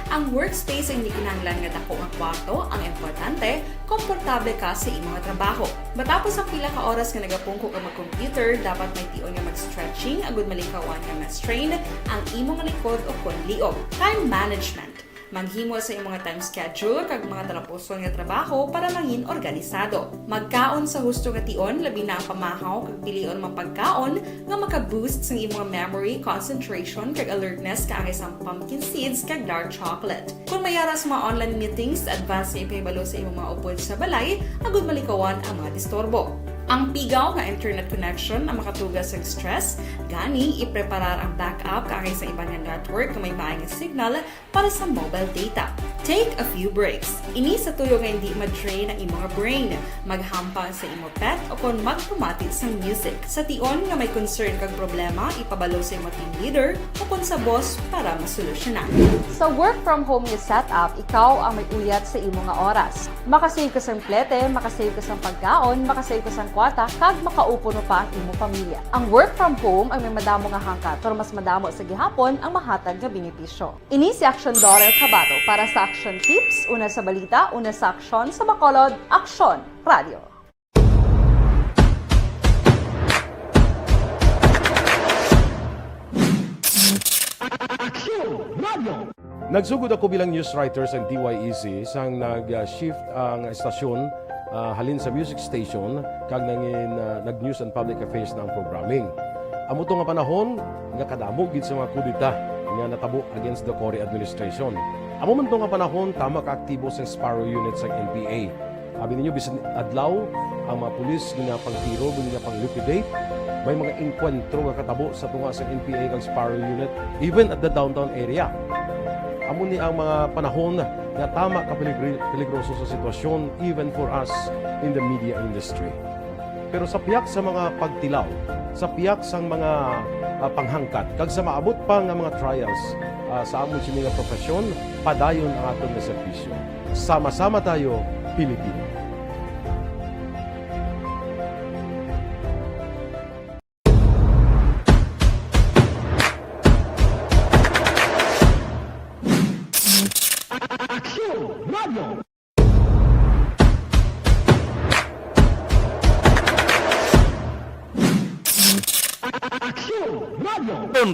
Ang workspace ay hindi kinahanglan nga dako nga kwarto, ang importante, komportable ka sa imong trabaho. Matapos ang pila ka oras nga nagapungko ka mag-computer, dapat may tion nga mag-stretching agud malikawan nga ma-strain ang imong likod o konliog. Time management. Maghimo sa imong mga time schedule kag mga talapuson nga trabaho para mangin organisado. Magkaon sa husto nga tion, labi na ang pamahaw kag pilion mga pagkaon nga maka-boost sa imong memory, concentration kag alertness kaangay sa pumpkin seeds kag dark chocolate. Kung mayara sa mga online meetings, advance nga ipahibalo sa imong mga upod sa balay, agud malikawan ang mga disturbo. Ang pigaw nga internet connection ang makatugas sa stress, gani ipreparar ang backup kaagay sa ibang nga network na may maayong signal para sa mobile data. Take a few breaks. Ini sa tuyo nga hindi ma-drain ang imong brain, maghampang sa imong pet o kung magpumati sa music. Sa tion nga may concern kag problema, ipabalo sa imong team leader o kung sa boss para masolusyonan. Sa work from home nga setup, ikaw ang may uyat sa imong nga oras. Makasave ka sa plete, makasave ka sa pagkaon, makasave ka sa kwata, kag makaupo no pa ang imong pamilya. Ang work from home ay may madamo nga hangkat, pero mas madamo sa gihapon ang mahatag nga benepisyo. Ini si Aksyon Dorel Cabato para sa Aksyon Tips, una sa balita, una sa aksyon sa Bacolod, Aksyon Radio. Nagsugod ako bilang news writer sa DYEC sang nag-shift ang estasyon halin sa music station kag nag-news and public affairs na ang programming. Amo to nga panahon nga kadamo gid sa mga kudita nga natabo against the Cory administration. Amo man to nga panahon tama ka aktibo sa Sparrow unit sa NPA. Abi ninyo bisan adlaw ang mga pulis nga pangtiro nga pang-liquidate, may mga enkwentro nga katabo sa tunga sa NPA kag Sparrow unit even at the downtown area. Amo ni ang mga panahon nga tama ka peligroso sa sitwasyon even for us in the media industry. Pero sa piyak sa mga pagtilaw, sa piyak sa mga panghangkat, kag sa maabot pa nga mga trials sa amon si mga profesyon, padayon ang aton nga serbisyo. Sama-sama tayo, Pilipino.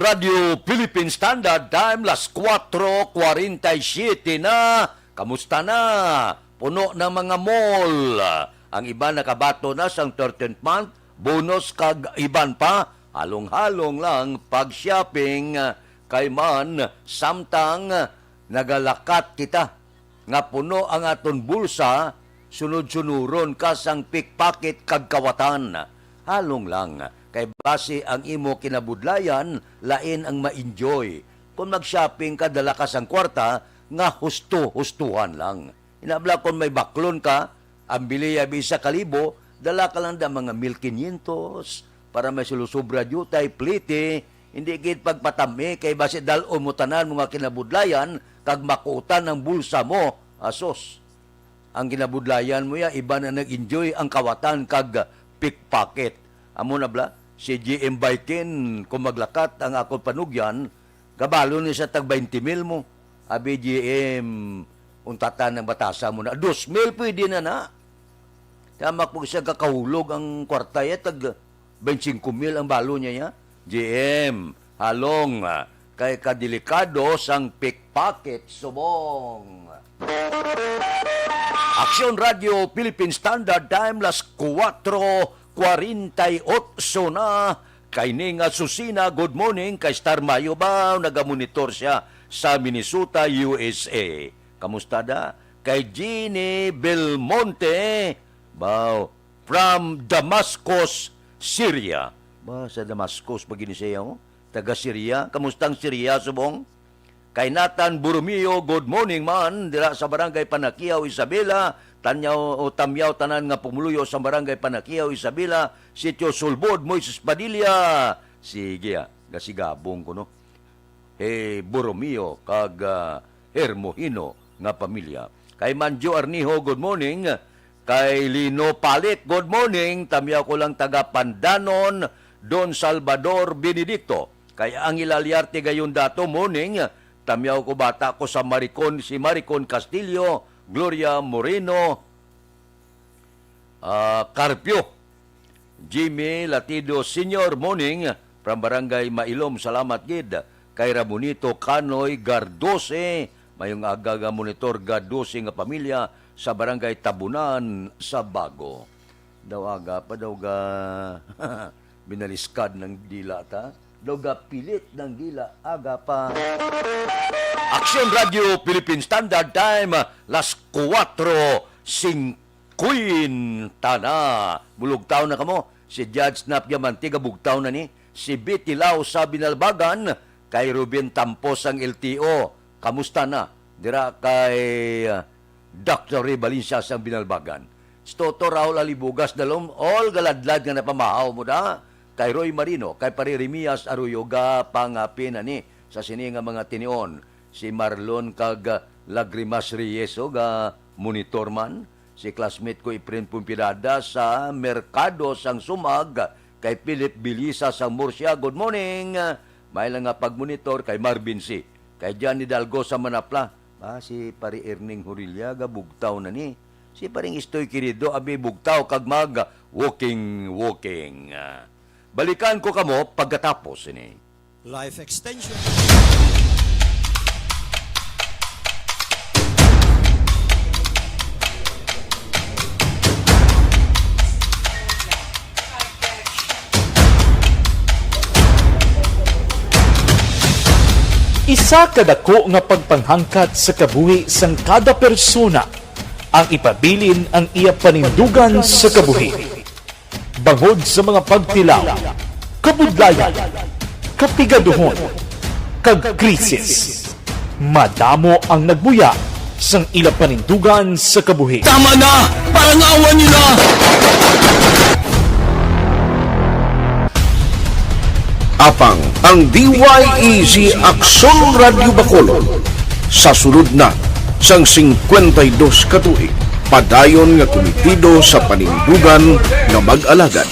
Radio Philippine Standard Time, las 4:47 na. Kamusta na? Puno ng mga mall. Ang iba nakabato na sang 13th month, bonus kag iban pa. Halong-halong lang pag-shopping kay man samtang nagalakat kita. Nga puno ang aton bulsa, sunod-sunuron ka sang pickpocket kag kawatan. Halong lang. Kay base ang imo kinabudlayan, lain ang ma-enjoy. Kung mag-shopping ka, dala ka sang kwarta, nga husto-hustuhan lang. Inabla kung may baklon ka, ang biliya bisa 1,000, dala ka lang da mga 1,500 para may sulusubra jutay, plite, hindi gid pagpatami, kay base dalon mo tanan mga kinabudlayan, kag makutan ang bulsa mo, asos. Ang kinabudlayan mo ya, iba na nag-enjoy ang kawatan kag pickpocket. Amo na bla? Si GM Baikin, kung maglakat ang akong panugyan, kabalo ni sa tag 20,000 mo. Abi GM, untatan ng batasa mo na. 2,000 pwede na. Tama po siya kakahulog ang kwarta ya, tag 25,000 ang balo niya ya. GM, halong, kay kadelikado sang pickpocket subong. Aksyon Radio Philippine Standard Time, las 4:48 na. Kay Ning Susina, good morning. Kay Star Mayo ba, nagamonitor siya sa Minnesota, USA. Kamusta da? Kay Jeannie Belmonte, from Damascus, Syria. Ba, sa Damascus, pag siya mo? Taga Syria. Kamustang Syria, subong? Kay Nathan Burumio, good morning man. Dira sa Barangay Panakiaw, Isabela. Tamyaw tanan nga pumuluyo sa Barangay Panakiaw, Isabela, Sitio Sulbod, Moises Padilla. Sige, gasigabong ko, no? Boromio, kag Hermohino nga pamilya. Kay Manjo Arniho, good morning. Kay Lino Palit, good morning. Tamyaw ko lang taga Pandanon, Don Salvador Benedicto. Kay Angela Liarte gayon dato, morning. Tamyaw ko bata ko sa Maricon, si Maricon Castillo, Gloria Moreno, Carpio, Jimmy Latido Senior, morning, from Barangay Mailom, salamat gid. Kay Ramonito Canoy Gardose, mayong agaga monitor Gardose nga pamilya sa Barangay Tabunan, sa Bago. Daw aga pa, daw ga binaliskad ng dila ta. Daw ga pilit ng dila, aga pa. Aksyon Radio Philippine Standard Time, las 4:50 Queen Tana. Bulugtaw na kamo. Si Judge Snap Diamante gabugtaw na ni. Si Betty Lau sa Binalbagan. Kay Ruben Tampos ang LTO. Kamusta na? Dira kay Dr. Ray Valencia sa Binalbagan. Stoto Raul Alibugas dalom. All galadlad nga napamahaw mo da. Kay Roy Marino. Kay Pari Remias Arroyo ga pangapin ani. Sa sini nga mga tinion. Si Marlon kag Lagrimas Reyes ga monitor man. Si classmate ko Efren Pumpirada sa Merkado sang Sumag. Kay Philip Bilisa sang Murcia. Good morning. May lang nga pagmonitor kay Marvin C. Kay Johnny Dalgo sa Manapla. Si Pari Erning Hurilia ga bugtaw na ni. Si Paring Istoy Querido abi bugtaw kag mag walking. Balikan ko kamo pagkatapos ini. Life extension. Isa kadako nga pagpanghangkat sa kabuhi sang kada persona ang ipabilin ang iya panindugan sa kabuhi. Bangod sa mga pagtilaw, kabudlayan, kapigaduhon, kag krisis. Madamo ang nagbuya sang ila panindugan sa kabuhi. Tama na! Parang awan nyo na! Apang ang DYEZ Aksyon Radio Bacolod sa sulod na sang 52 katuig padayon nga komitido sa panindugan nga mag-alagad.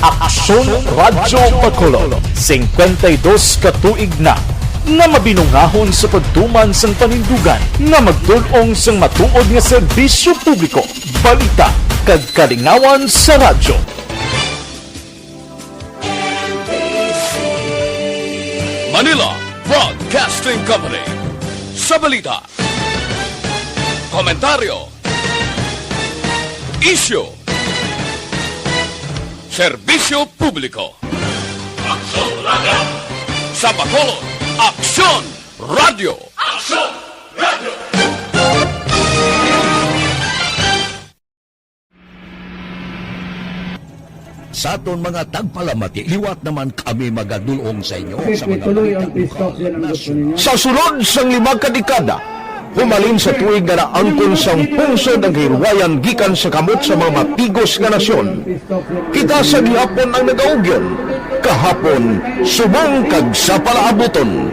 Aksyon Radio Bacolod 52 katuig na nga mabinungahon sa pagtuman sang panindugan nga magdulong sang matuod nga serbisyo publiko, balita kag kalingawan sa radyo. Manila Broadcasting Company. Sa balita, komentaryo, isyu, serbisyo publiko. Aksyon Radio! Sa Bacolod, Aksyon Radio! Aksyon Radio! Sa aton mga tagpalamati, liwat naman kami magadulong sa inyo sa mga Sa sulod sang 5 kadekada, humalin sa tuig nga naangkon sang pungsod ang hirwayan gikan sa kamot sa mga matigos nga nasyon. Kita sa gihapon ang nagaugyon, kahapon subong kag sa palaabuton.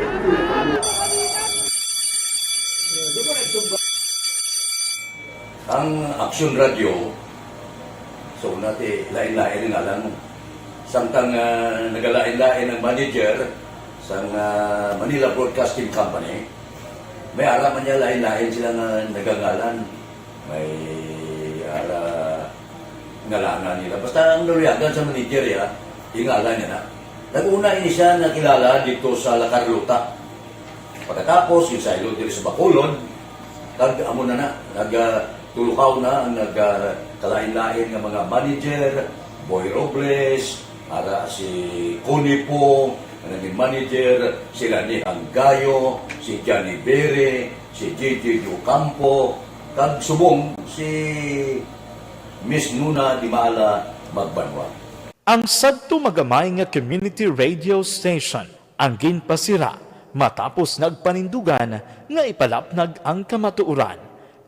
Ang Aksyon Radio, so nati lain-lain ang alam mo. Samtang nagalain-lain ang manager sa Manila Broadcasting Company, may alaman niya lain-lain sila nga nagangalan. May ngalangan nila. Basta ang naluyagan sa manager ya, ingalan niya na. Nag-una ini siya nakilala dito sa La Carlota. Pagkatapos, yung sa ilo dito sa Bacolod, amo na nagtulukaw na ang nagkalain-lain ng mga manager, Boy Robles, para si Connie po, naging manager, sila ni Anggayo, si Johnny Bere, si JJ Ducampo, kag subong si Miss Nuna Di Maala Magbanwa. Ang sadto magamay nga community radio station ang ginpasira matapos nagpanindugan nga ipalapnag ang kamatuoran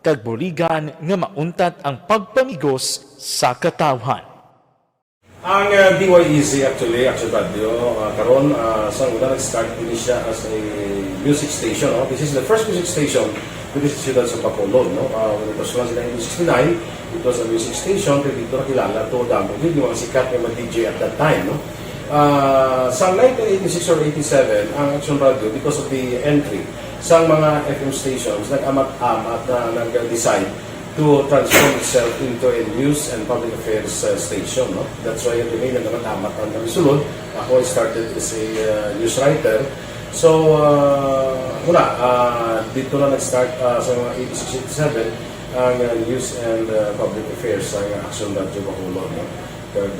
kag buligan nga mauntat ang pagpamigos sa katawhan. Ang DYEZ actually, Aksyon Radio, karon sa una nag-start din siya as a music station. No? This is the first music station with this ciudad sa Bacolod. No? When it was launched in 1969, it was a music station. Pero dito nakilala to damo yung mga sikat na mga DJ at that time. No? Sa 1986 or 87, ang Aksyon Radio, because of the entry sa mga FM stations, nag-amat-amat na nag-decide to transform itself into a news and public affairs station. No? That's why yung name nag-amat ang sulod. Ako started as a news writer. So, dito na nag-start sa mga 86-87 ang news and public affairs ang Aksyon Radio Bacolod. No? Kag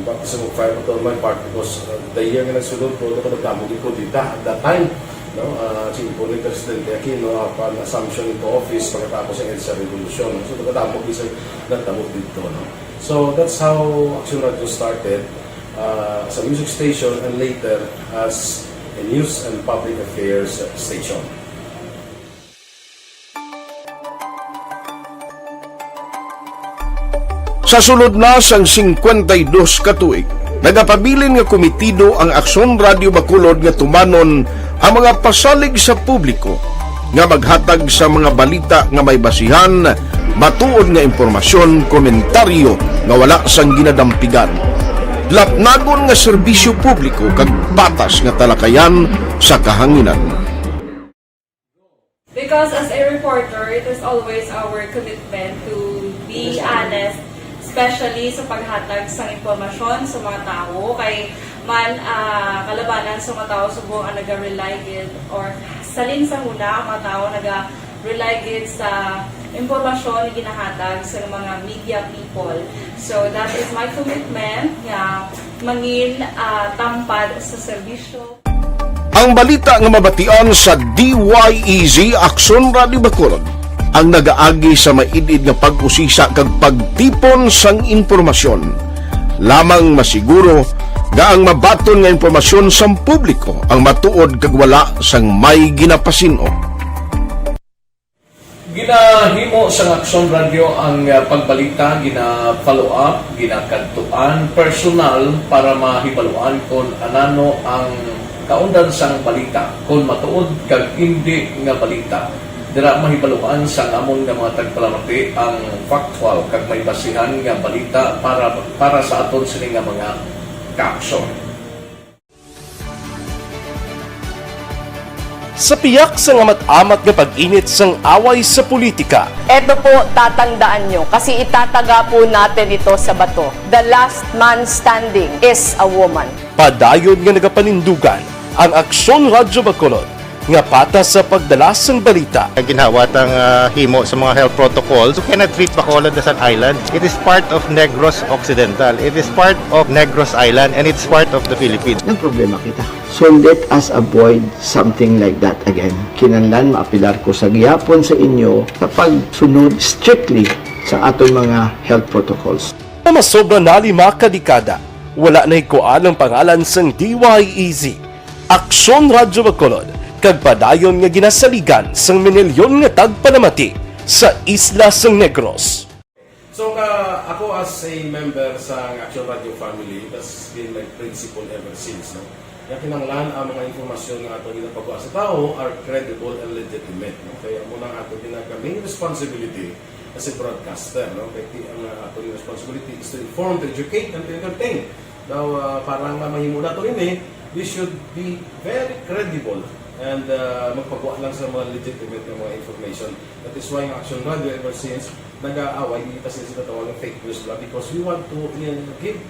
baptism of fire to my part because the year nga nagsulod ko nagdamo ko dita at that time no? Singpo ni Presidente Aquino upon assumption into office pagkatapos ng EDSA Revolution. So pagkatapos isa nagtabot dito. No? So that's how Aksyon Radio started as a music station and later as a news and public affairs station. Sa sulod na sang 52 ka tuig, nagapabilin nga komitido ang Aksyon Radio Bacolod nga tumanon ang mga pasalig sa publiko nga maghatag sa mga balita nga may basihan, matuod nga impormasyon, komentaryo nga wala sang ginadampigan. Lapnagon nga serbisyo publiko kag patas nga talakayan sa kahanginan. Because as a reporter, it is always our commitment to be honest, especially sa paghatag sa impormasyon sa mga tao, kay man kalabanan sa mga tao subong ang naga-rely gid or salin sa huna ang mga tao naga-rely gid sa impormasyon na ginahatag sa mga media people. So that is my commitment nga mangin tampad sa serbisyo. Ang balita nga mabatian sa DYEZ Aksyon Radio Bacolod ang nagaagi sa maidid nga pag-usisa kag pagtipon sang impormasyon. Lamang masiguro nga ang mabaton nga impormasyon sa publiko ang matuod kag wala sang may ginapasino. Ginahimo sa Aksyon Radio ang pagbalita, gina-follow up, ginakantuan, personal para mahibaluan kung anano ang kaundan sang balita. Kung matuod kag hindi nga balita, dira mahibaluan sa amon nga mga tagpalamati ang factual kag may basihan nga balita para sa aton sini nga mga kaaksyon. Sa piyak sa amat-amat nga pag-init sang away sa politika. Ito po, tatandaan nyo, kasi itataga po natin ito sa bato. The last man standing is a woman. Padayon nga nagapanindugan ang Aksyon Radio Bacolod nga patas sa pagdalas ng balita. Ginhawat ang himo sa mga health protocols. You cannot treat Bacolod as an island. It is part of Negros Occidental. It is part of Negros Island and it's part of the Philippines. Ang problema kita. So let us avoid something like that again. Kinahanglan maapilar ko sa gihapon sa inyo sa pagsunod strictly sa aton mga health protocols. Masobra na 5 kadekada, wala na ikuan ang pangalan sang DYEZ, Aksyon Radio Bacolod, kag padayon nga ginasaligan sang minilyon nga tagpanamati sa isla sang Negros. So ako as a member sa Aksyon Radio family, that's been my principle ever since. No? Kaya kinanglan ang mga informasyon nga ato ginapagawa sa tao are credible and legitimate. No? Kaya muna ato main responsibility as a broadcaster. No? Kaya ang ato responsibility is to inform, to educate, and to entertain. Now, parang mahimo na ito rin we should be very credible and magpagawa lang sa mga legitimate na mga information. That is why ang Aksyon Radio ever since nag-aaway kasi sila tawag ng fake news lang because we want to give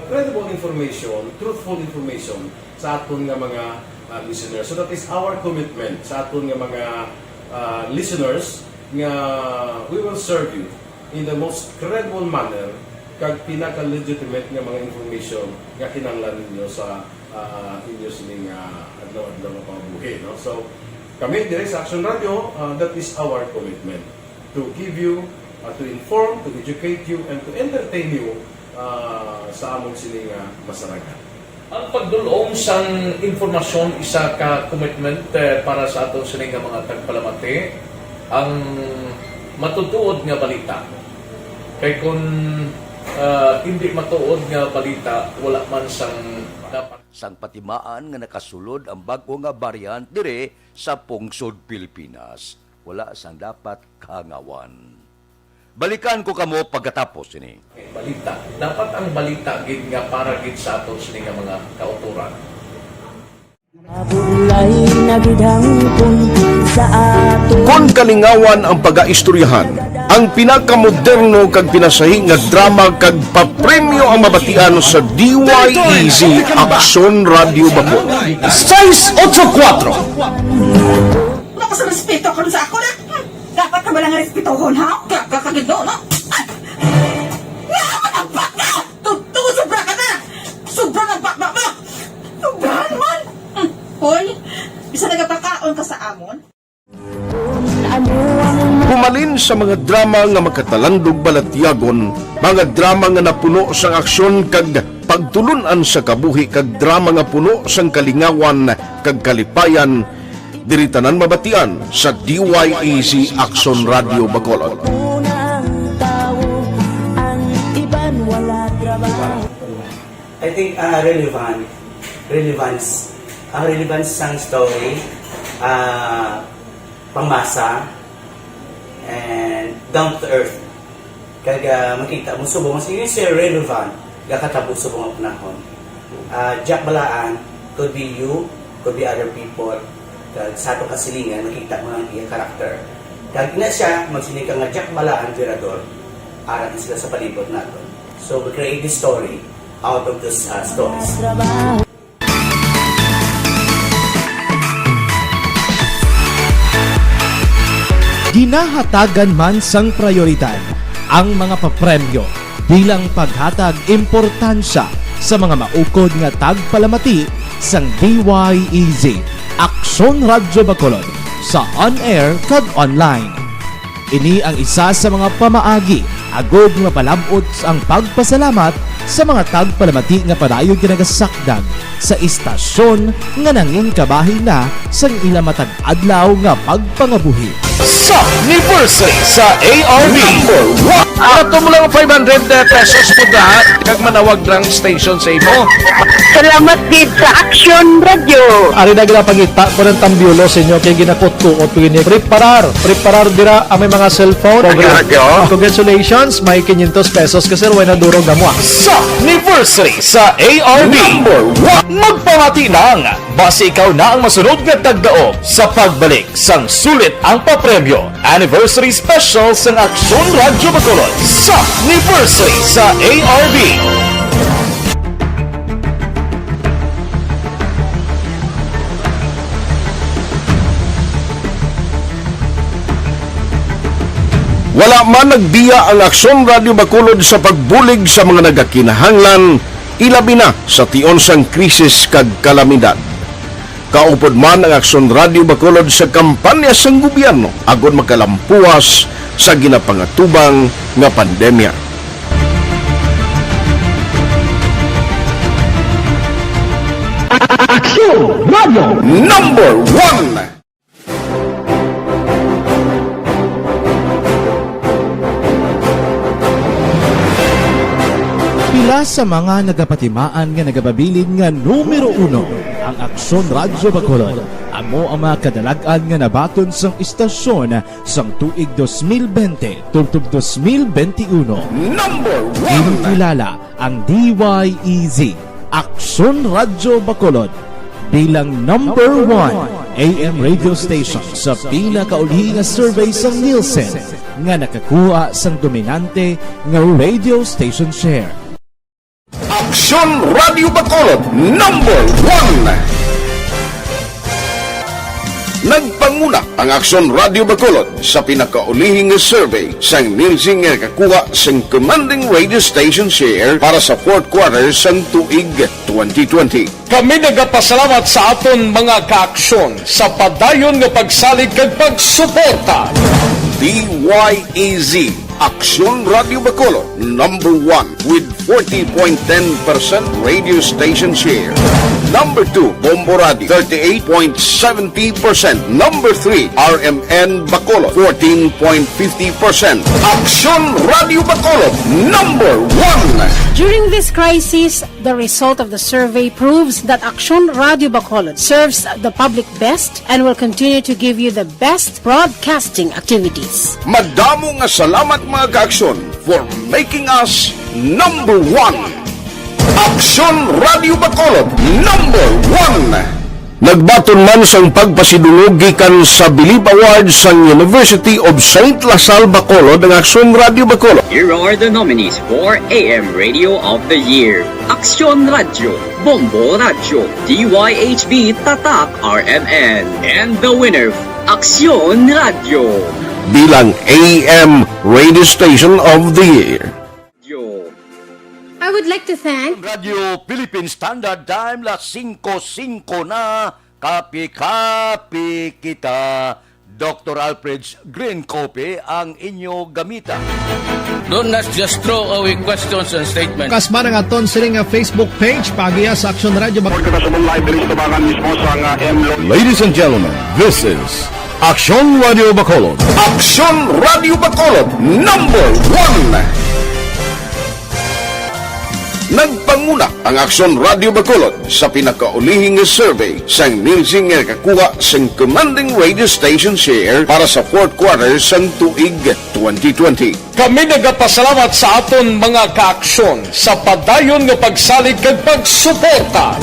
credible information, truthful information sa aton nga mga listeners. So that is our commitment sa aton nga mga listeners nga we will serve you in the most credible manner kag pinaka-legitimate nga mga information nga kinahanglan ninyo sa inyo sining adlaw-adlaw nga pamumuhay. No? So, kami dire sa Aksyon Radio, that is our commitment to give you, to inform, to educate you, and to entertain you sa among sining masaragan. Ang pagdulong sang informasyon isa ka commitment para sa aton sining mga tagpalamati ang matutuod nga balita. Kay kung hindi matuod nga balita, wala man sang dapat sang patimaan nga nakasulod ang bag-o nga variant dire sa pungsod Pilipinas. Wala sang dapat kangawan. Balikan ko kamo pagkatapos ini. Balita. Dapat ang balita gid nga para gid sa aton sini nga mga kauturan. Kung kalingawan ang pag-aistoryahan, ang pinakamoderno kag pinasahi nga drama kag papremyo ang mabatian sa DYEZ Aksyon Radio Bacolod. 684! Wala ka sa respeto ko sa ako na. Dapat ka ba lang respetohon, ha? Kakagido, no? Naman ang baka! Tutugo, sobra ka na! Sobra ng baka mo! Sobrahan man! Hoy, bisa nagapak Humalin sa mga drama nga makatalandog balatyagon, mga drama nga napuno sang aksyon kag pagtulunan sa kabuhi kag drama nga puno sang kalingawan kag kalipayan, diritanan mabatian sa DYEZ Aksyon Radio Bacolod. I think relevance sang story, pangmasa, and down to earth. Kaya makita mo subong, mas yun siya relevant, kakatabo subong ang panahon. Jack Balaan, could be you, could be other people. Kag sa ato kasilingan, makita mo ang iyang karakter. Kag ina siya, magsinig ka nga Jack Balaan, Virador, aral sila sa palibot natin. So we create this story out of those stories. Ginahatagan man sang prioridad ang mga papremyo bilang paghatag importansya sa mga maukod nga tagpalamati sang DYEZ Aksyon Radio Bacolod sa on-air kag online. Ini ang isa sa mga pamaagi agod mapalabot ang pagpasalamat sa mga tagpalamati nga padayon ginagasakdag sa istasyon nga nangin kabahin na sang ila matag adlaw nga pagpangabuhi. Sa anniversary sa ARV Ato mo lang 500 pesos po da kag manawag lang station sa imo. Salamat gid sa Aksyon Radio. Ari na gina pagita ko ng tambyulo sa inyo kay ginakot ko o tuwini preparar dira ang may mga cellphone. Congratulations, may 500 pesos kasi way na durog na mo. Sa anniversary sa ARV magpamati nang base ikaw na ang masunod nga tagdao sa pagbalik sang sulit ang papremyo. Anniversary special sang Aksyon Radio Bacolod sa anniversary sa ARV. Wala man nagbiya ang Aksyon Radio Bacolod sa pagbulig sa mga nagakinahanglan, ilabi na sa tion sang krisis kag kalamidad. Kaupod man ang Aksyon Radio Bacolod sa kampanya sang gobyerno agon makalampuas sa ginapangatubang nga pandemya. Aksyon Radio Number 1. Pila sa mga nagapatimaan nga nagababilin nga numero 1 ang Aksyon Radio Bacolod. Amo ang mga kadalagan nga nabaton sang istasyon sang tuig 2020 tubtob 2021. Number 1. Kilala ang DYEZ Aksyon Radio Bacolod bilang number 1 AM radio station sa pila kaulhi nga survey sang Nielsen nga nakakuha sang dominante nga radio station share. Aksyon Radio Bacolod Number 1. Nagpanguna ang Aksyon Radio Bacolod sa pinakaulihing survey sang Nielsen nga kakuha sang commanding radio station share para sa fourth quarter sang tuig 2020. Kami nagapasalamat sa aton mga kaaksyon sa padayon nga pagsalig kag pagsuporta. DYEZ Aksyon Radio Bacolod number 1 with 40.10% radio station share. Number 2, Bombo Radio 38.70%. Number 3, RMN Bacolod 14.50%. Aksyon Radio Bacolod number 1. During this crisis, the result of the survey proves that Aksyon Radio Bacolod serves the public best and will continue to give you the best broadcasting activities. Madamo nga salamat mga kaaksyon for making us number 1. Aksyon Radio Bacolod number 1. Nagbaton man sang pagpasidungog gikan sa Bilib Awards sang University of St. Lasal Bacolod ang Aksyon Radio Bacolod. Here are the nominees for AM Radio of the Year. Aksyon Radio, Bombo Radio, DYHB Tatak RMN, and the winner, Aksyon Radio. Bilang AM Radio Station of the Year. I would like to thank Radio Philippine Standard Time, las 5:05 na, kapi-kapi kita Dr. Alfred's Green Coffee ang inyo gamita. Do not just throw away questions and statements. Kasma ng aton siling Facebook page pagiya sa Aksyon Radio Ladies and gentlemen, this is Aksyon Radio Bacolod. Aksyon Radio Bacolod number 1. Nagpanguna ang Aksyon Radio Bacolod sa pinakaulihing survey sang Nilsing nga kakuha sang commanding radio station share para sa fourth quarter sang tuig 2020. Kami nagapasalamat sa aton mga kaaksyon sa padayon nga pagsalig kag pagsuporta.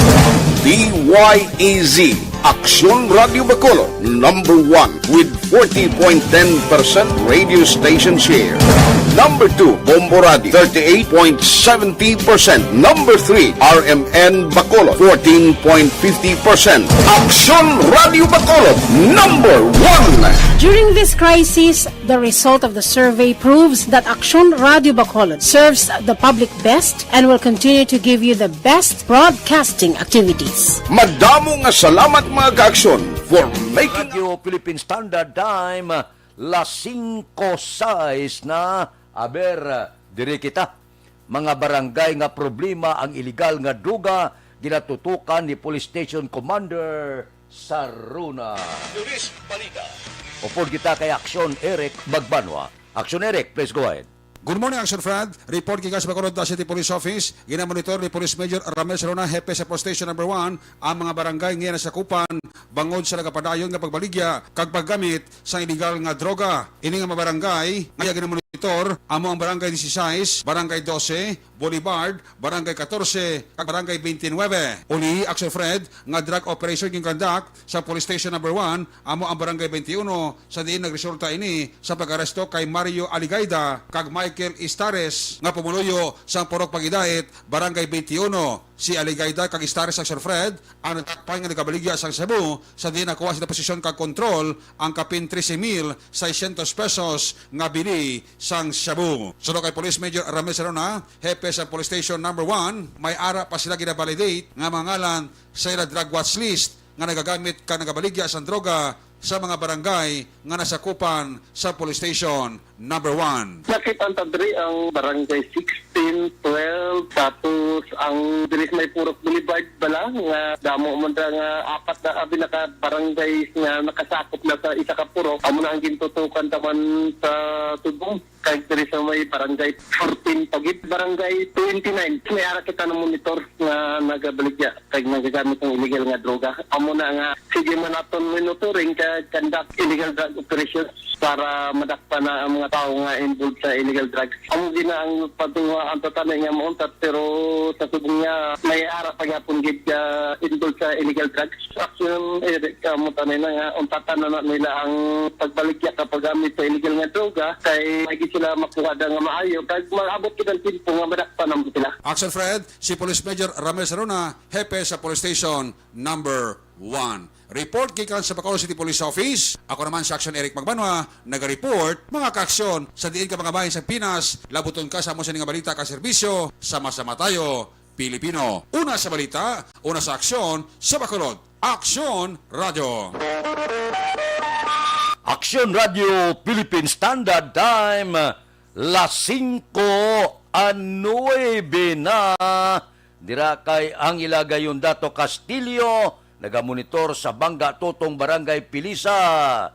DYEZ Aksyon Radio Bacolod number 1 with 40.10% radio station share. Number 2, Bombo Radio, 38.70%. Number 3, RMN Bacolod, 14.50%. Aksyon Radio Bacolod, number 1. During this crisis, the result of the survey proves that Aksyon Radio Bacolod serves the public best and will continue to give you the best broadcasting activities. Madamo nga salamat mga kaaksyon for making Radio Philippine Standard Time, las 5:06 na. Aber, diri kita. Mga barangay nga problema ang iligal nga druga ginatutukan ni Police Station Commander Saruna. Police Balita. Upod kita kay Aksyon Eric Magbanwa. Aksyon Eric, please go ahead. Good morning, Action Fred. Report kay sa Bacolod City Police Office. Ginamonitor ni Police Major Ramel Sarona, Hepe sa Police Station number 1, ang mga barangay ngayon sa Kupan, bangod sa nagapadayon nga pagbaligya, kag paggamit sa illegal nga droga. Ini nga mga barangay, ngaya ginamonitor, amo ang barangay 16, barangay 12, Boulevard, barangay 14, kag barangay 29. Uli, Action Fred, nga drug operation yung conduct sa Police Station number 1, amo ang barangay 21, sa diin nagresulta ini sa pag-aresto kay Mario Aligaida, kag Michael Istares nga pumuluyo sa Porok Pagidait, Barangay 21. Si Aligaida kag Istares Action Fred ang natakpan nga nagabaligya sang Cebu sa di nakuha sa posisyon kag kontrol ang kapin 13,600 pesos nga bili sang Cebu. Sunod kay Police Major Ramel Sarona, Hepe sa Police Station number 1, may ara pa sila gina-validate nga mangalan sa ila drug watch list nga nagagamit ka nagabaligya sang droga sa mga barangay nga nasakupan sa Police Station number 1. Nakita diri ang barangay 16, 12, tapos ang diri may Purok Boulevard bala nga damo man nga apat na binaka barangay nga nakasakop na sa isa ka purok. Amo na ang gintutukan taman sa Tubong. Kay diri sa may barangay 14 Pagit, barangay 29. May ara kita na monitor nga nagabaligya kay nagagamit ng illegal nga droga. Amo na nga sige man aton monitoring ka conduct illegal drug operations para madakpan na ang mga tao nga involved sa illegal drugs. Amo din na ang patunga ang tatanay nga mauntat pero sa Tubong nga may ara pa gyapon gid ka involved sa illegal drugs. Aksyon mo tanay na nga untatan na nila ang pagbaligya kapag gamit sa illegal nga droga kay may sila makuha nga maayo kag maabot kitang timpo nga madakpan ang sila. Action Fred, si Police Major Ramel Sarona, Hepe sa Police Station number 1. Report gikan sa Bacolod City Police Office. Ako naman si Aksyon Eric Magbanwa, naga-report mga kaaksyon sa diin ka mga bahin sa Pinas, labuton ka sa mo sa nga balita ka serbisyo, sama-sama tayo, Pilipino. Una sa balita, una sa aksyon sa Bacolod. Aksyon Radio. Aksyon Radio Philippine Standard Time, las 5:09 na. Dira kay ang ilagayon dato Castillo, nagamonitor sa Bangga Totong Barangay Pilisa.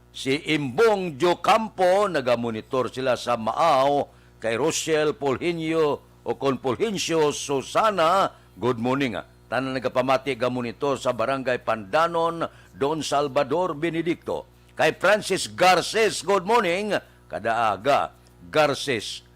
Si Imbong Jocampo, nagamonitor sila sa Maaw, kay Rochelle Polhinio o kon Polhincio Susana. Good morning. Tanan nagapamati gamonitor sa Barangay Pandanon, Don Salvador Benedicto. Kay Francis Garces, good morning. Kadaaga, Garces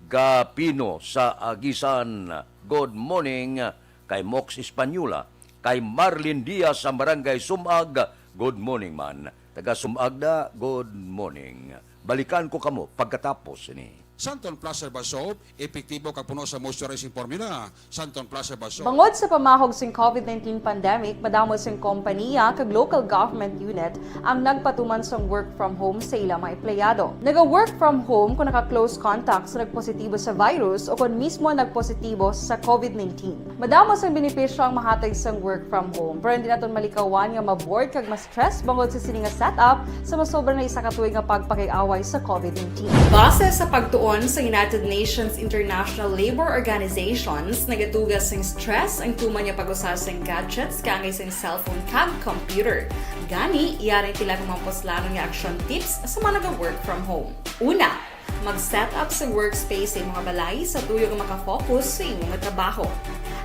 Gapino sa Agisan, good morning. Kay Mox Espanyula, kay Marlin Diaz sa Barangay Sumag, good morning man. Taga Sumag na, good morning. Balikan ko kamo pagkatapos ini. Santon Plus Herbal Soap, epektibo kag puno sa moisturizing formula. Santon Plus Herbal Soap. Bangod sa pamahog sing COVID-19 pandemic, madamo sing kompanya kag local government unit ang nagpatuman sa work from home sa ilang mga empleyado. Naga-work from home kung naka-close contact sa nagpositibo sa virus o kung mismo nagpositibo sa COVID-19. Madamo sang benepisyo ang mahatag sang work from home, pero hindi naton malikawan nga ma-bored kag ma-stress bangod sa sini nga setup sa masobra na isa ka tuig nga pagpakiaway sa COVID-19. Base sa pagtuon sa United Nations International Labour Organizations, nagatugas sing stress ang tuman nga pag-usar sing gadgets kangay sing cellphone kag computer. Gani, iyaring tila kung mamposlano nga action tips sa mga nag-work from home. Una, mag-set up sa workspace sa imong balay sa tuyo nga makafocus sa imong trabaho.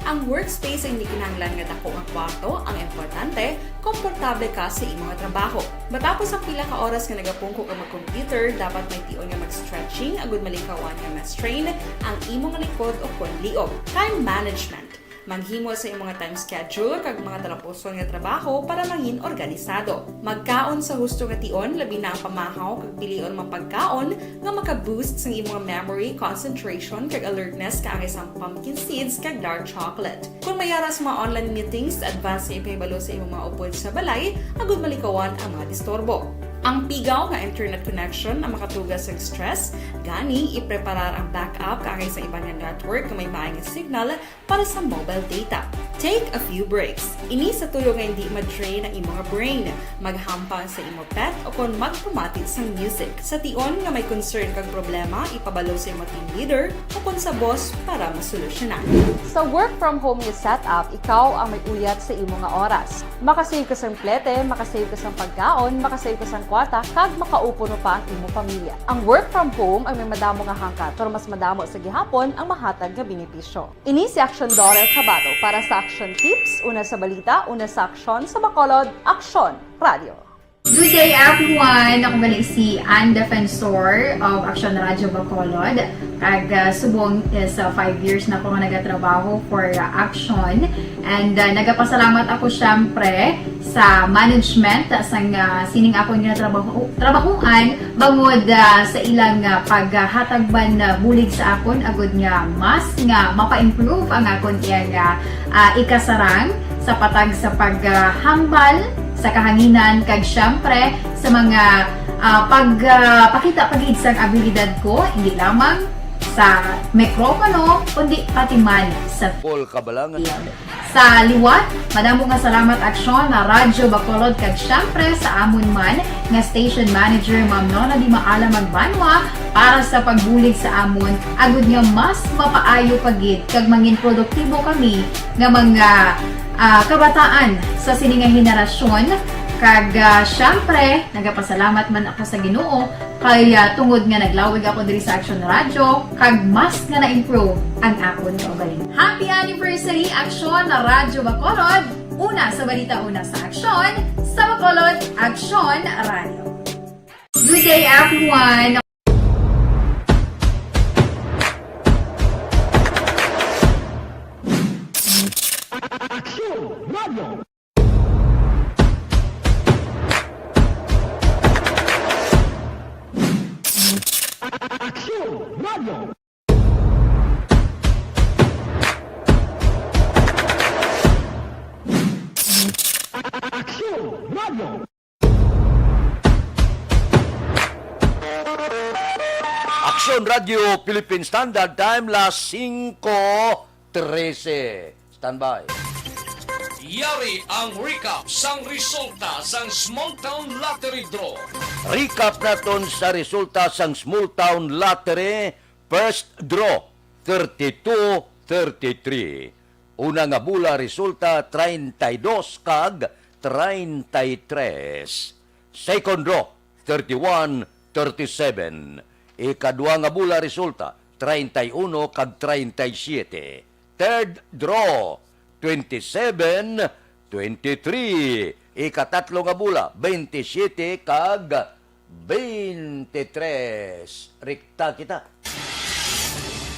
Ang workspace ay hindi kinahanglan nga dako nga kwarto, ang importante, komportable ka sa imong trabaho. Matapos ang pila ka oras nga nagapungko ka mag-computer, dapat may tion nga mag-stretching agud malikawan nga ma-strain ang imong likod o konliog. Time management. Maghimo sa imong time schedule kag mga talapuson nga trabaho para maging organisado. Magkaon sa husto nga tion, labi na ang pamahaw kag pilion mang pagkaon nga maka-boost sa imong memory, concentration kag alertness kaangay sang pumpkin seeds kag dark chocolate. Kung mayara sa mga online meetings, advance nga ipahibalo sa imong mga upod sa balay, agud malikawan ang mga disturbo. Ang pigaw nga internet connection ang makatugas sa stress, gani ipreparar ang backup kaangay sa ibang network nga may maayong signal para sa mobile data. Take a few breaks. Ini sa tuyo nga hindi ma-drain ang imong brain, maghampang sa imong pet o kung magpumatid sa music. Sa tion nga may concern kag problema, ipabalo sa imong team leader o kung sa boss para masolusyonan. Sa work from home nga setup, ikaw ang may uyat sa imong nga oras. Makasave ka sa plete, makasave ka sa pagkaon, makasave ka sa kwata, kag makaupo no pa ang imong pamilya. Ang work from home ay may madamo nga hangkat, pero mas madamo sa gihapon ang mahatag nga benepisyo. Ini si Aksyon Dorel Cabato para sa Action Tips, una sa balita, una sa aksyon sa Bacolod, Aksyon Radio. Good day everyone! Ako galing si Ann Defensor of Aksyon Radio Bacolod. Kag subong is 5 years na ako nga nagatrabaho for Aksyon. And nagapasalamat ako syempre sa management sang sining ako nga trabahuan bangod sa ilang paghatagban bulig sa akon agud nga mas nga mapa-improve ang akon iyang ikasarang sa patag sa paghambal sa kahanginan kag syempre sa mga pagpakita pagid sang abilidad ko hindi lamang sa mikropono kundi pati man sa kabalangan. Sa liwat, madamo nga salamat Aksyon na Radyo Bacolod kag syempre sa amon man nga station manager Ma'am Nona Di Maala Magbanwa para sa pagbulig sa amon agud nga mas mapaayo pagid kag mangin produktibo kami nga mga kabataan sa sininga henerasyon kag syempre nagapasalamat man ako sa Ginoo kay tungod nga naglawig ako diri sa Aksyon Radio kag mas nga na-improve ang akon kaugaling. Happy anniversary Aksyon na Radyo Bacolod! Una sa balita, una sa aksyon sa Bacolod, Aksyon Radio. Good day everyone! Aksyon Radio Philippine Standard Time, las 5:13. Standby. Yari ang recap sang resulta sang Small Town Lottery Draw. Recap naton sa resulta sang Small Town Lottery First Draw 32-33. Una nga bula resulta 32 kag 33. Second draw 31-37. Ikadua nga bula resulta 31 kag 37. Third draw 27-23. Ikatatlo nga bula 27 kag 23. Rikta kita.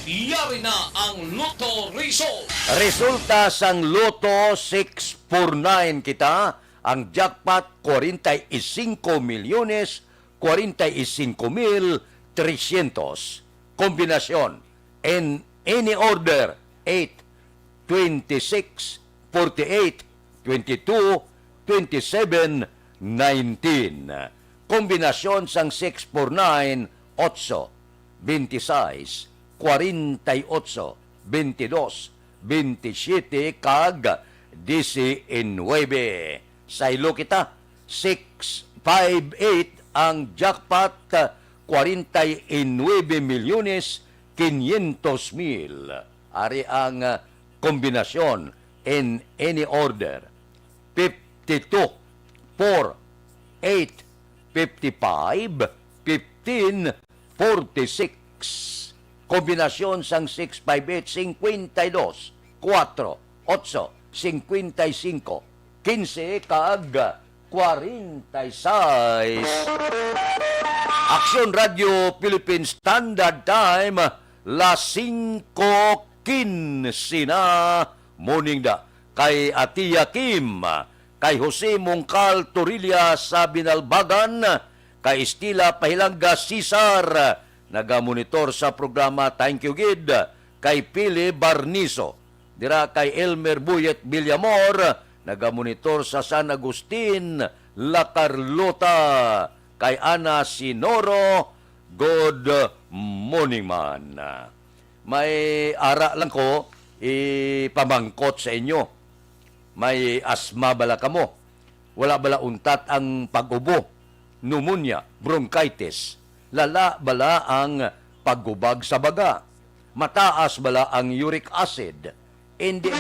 Yari na ang Lotto result. Resulta sang Lotto 649 kita. Ang jackpot 45 milyones 45,300. kombinasyon in any order 8, 26, 48, 22, 27, 19. Kombinasyon sang 649, 8, 26, 48, 22, 27 kag 19. Saylo kita 658 ang jackpot 49 milyones 500 mil. Ari ang kombinasyon in any order 52, 4, 8, 55, 15, 46. Kombinasyon sang 658, 52, 4, 8, 55, 15 kag 46. Aksyon Radio Philippines Standard Time las 5:15 na morning da. Kay Atiya Kim, kay Jose Mongcal Torilla sa Binalbagan, kay Estila Pahilanga Cesar, nagamonitor sa programa Thank You Gid, kay Pili Barniso, dira kay Elmer Buyet Villamor, nagamonitor sa San Agustin, La Carlota, kay Ana Sinoro, good morning man. May ara lang ko ipamangkot sa inyo. May asma bala kamo. Wala bala untat ang pag-ubo, pneumonia, bronchitis. Lala bala ang paggubag sa baga. Mataas bala ang uric acid. Hindi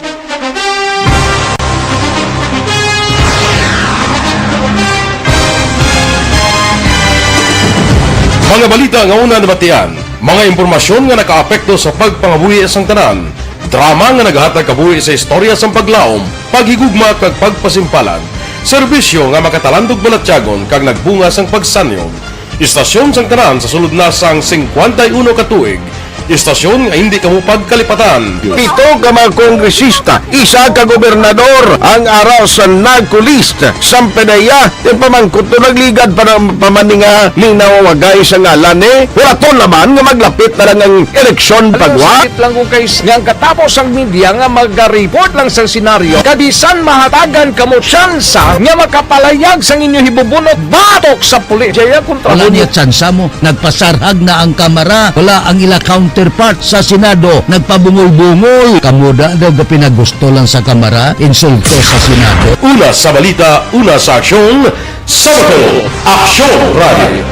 Mga balita nga una nabatian, mga impormasyon nga nakaapekto sa pagpangabuhi sang tanan, drama nga naghatag kabuhi sa istorya sang paglaom, paghigugma kag pagpasimpalan, serbisyo nga makatalandog balatyagon kag nagbunga sang pagsanyo, istasyon sang tanan sa sulod na sang 51 ka tuig, istasyon nga hindi kamo pagkalipatan. 7 ka mga kongresista, 1 ka gobernador, ang araw sa nagkulist, sampedaya, yung pamangkot na nagligad para pamaninga linaw wagay sa ngalan wala to naman nga maglapit na lang ang eleksyon pagwa. Sakit lang kung kayo nga katapos ang media nga mag-report lang sa senaryo, kabisan mahatagan kamo tsansa nga makapalayag sang inyo hibubunot batok sa pulis. Jaya kontra wala niya tsansa mo, nagpasarhag na ang kamera, wala ang ila counterpart sa Senado, nagpabungol-bungol. Kamuda daw ga pinagusto lang sa kamera, insulto sa Senado. Una sa balita, una sa aksyon, sa Bacolod, Aksyon Radio.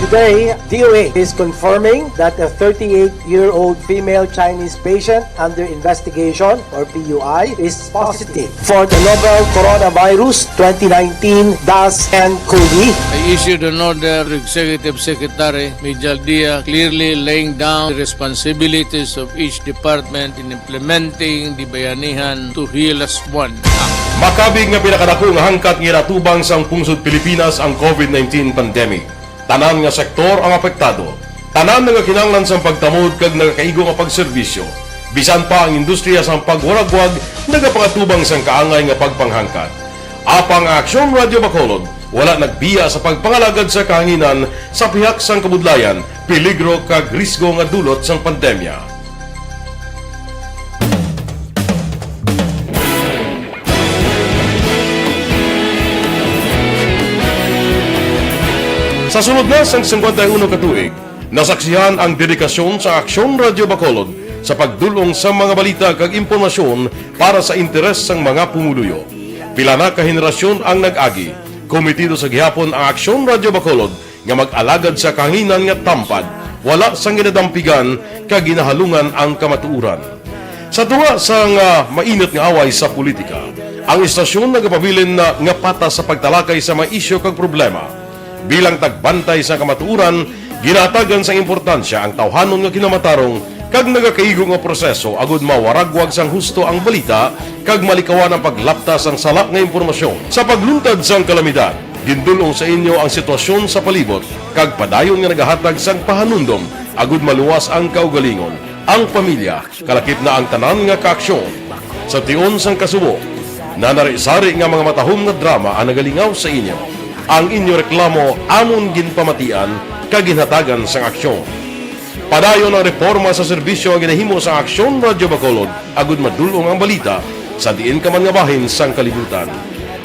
Today, DOA is confirming that a 38-year-old female Chinese patient under investigation, or PUI, is positive for the novel coronavirus 2019 DAS-CoV. I issued an order to Executive Secretary Major Dia clearly laying down the responsibilities of each department in implementing the Bayanihan to Heal as One. Makabig nga pinakadako nga hangkat nga natubang sang pungsod Pilipinas ang COVID-19 pandemic. Tanan nga sektor ang apektado. Tanan nga kinahanglan sang pagtamod kag nagakaigo nga pagserbisyo. Bisan pa ang industriya sang pagwaragwag nagapangatubang sang kaangay nga pagpanghangkat. Apang Aksyon Radio Bacolod wala nagbiya sa pagpangalagad sa kahanginan sa pihak sang kabudlayan, peligro kag risgo nga dulot sang pandemya. Sa sunod na sang 51 ka tuig, nasaksihan ang dedikasyon sa Aksyon Radio Bacolod sa pagdulong sa mga balita kag impormasyon para sa interes sang mga pumuluyo. Pila na ka henerasyon ang nag-agi, komitido sa gihapon ang Aksyon Radio Bacolod nga mag-alagad sa kahanginan nga tampad, wala sang ginadampigan kag ginahalungan ang kamatuuran. Sa tunga sang mainit nga away sa politika, ang istasyon nagapabilin na nga patas sa pagtalakay sa mga isyu kag problema. Bilang tagbantay sa kamatuuran, ginatagan sa importansya ang tawhanon nga kinamatarong kag nagakaigo nga proseso agud mawaragwag sang husto ang balita kag malikawan ang paglaptas ang salak nga impormasyon. Sa pagluntad sang kalamidad, gindulong sa inyo ang sitwasyon sa palibot kag padayon nga nagahatag sang pahanundom agud maluwas ang kaugalingon, ang pamilya, kalakip na ang tanan nga kaaksyon. Sa tion sang kasubo, nanarisari nga mga matahom nga drama ang nagalingaw sa inyo. ang inyo reklamo amon ginpamatian kaginhatagan sang aksyon. Padayon ang reforma sa serbisyo ang ginahimo sa Aksyon Radyo Bacolod agud madulong ang balita sa diin ka man nga bahin sang kalibutan.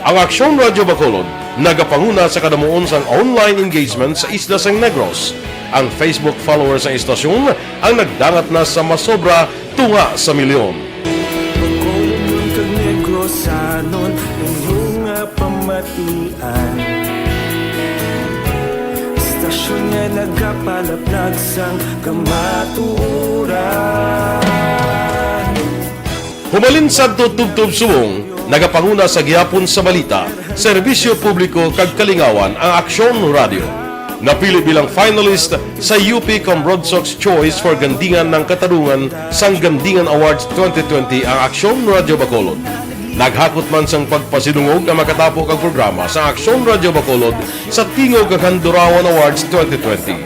Ang Aksyon Radyo Bacolod nagapanguna sa kadamuon sang online engagement sa isla sang Negros. Ang Facebook followers sa istasyon ang nagdangat na sa masobra tunga sa milyon. Sanon inyong pamatian Istasyon nga nagapalaplag sang kamaturan Humalin sa tutubtub subong, nagapanguna sa gihapon sa balita, serbisyo publiko kag kalingawan ang Aksyon Radio. Napili bilang finalist sa UP Red Sox Choice for Gandingan ng Katarungan sang Gandingan Awards 2020 ang Aksyon Radio Bacolod. Naghakot man sang pagpasidungog ang makatapo kang programa sa Aksyon Radio Bacolod sa Tingog kag Handurawan Awards 2020.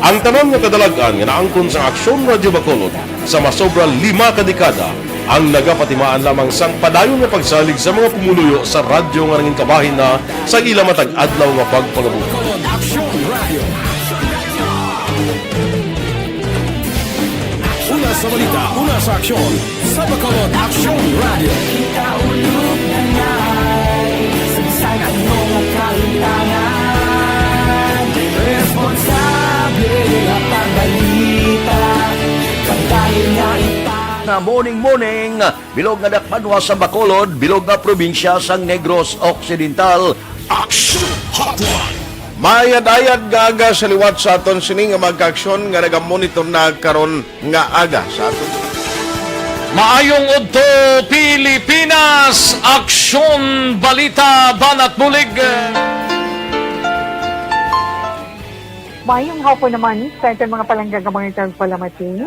Ang tanan nga kadalagan nga naangkon sa Aksyon Radio Bacolod sa masobra 5 kadekada ang nagapatimaan lamang sang padayon nga pagsalig sa mga pumuluyo sa radyo nga nangin kabahin na sa ila matag adlaw nga pagpangabuhi. Una sa balita, una sa aksyon, sa Bacolod Aksyon Radio. Kita ulog na ngay, sagsag ang mga kalintangan. Responsable at pagbalita, kagdahil nga na morning, bilog nga dakpanwa sa Bacolod, bilog nga probinsya sang Negros Occidental. Aksyon Hotline! Mayad-ayad nga aga sa liwat sa aton sining nga magka-aksyon nga nagamonitor na karon nga aga sa aton. Maayong udto Pilipinas, Aksyon Balita Banat Bulig. Mayong hapon naman sa itong mga palanggagamang itong palamati.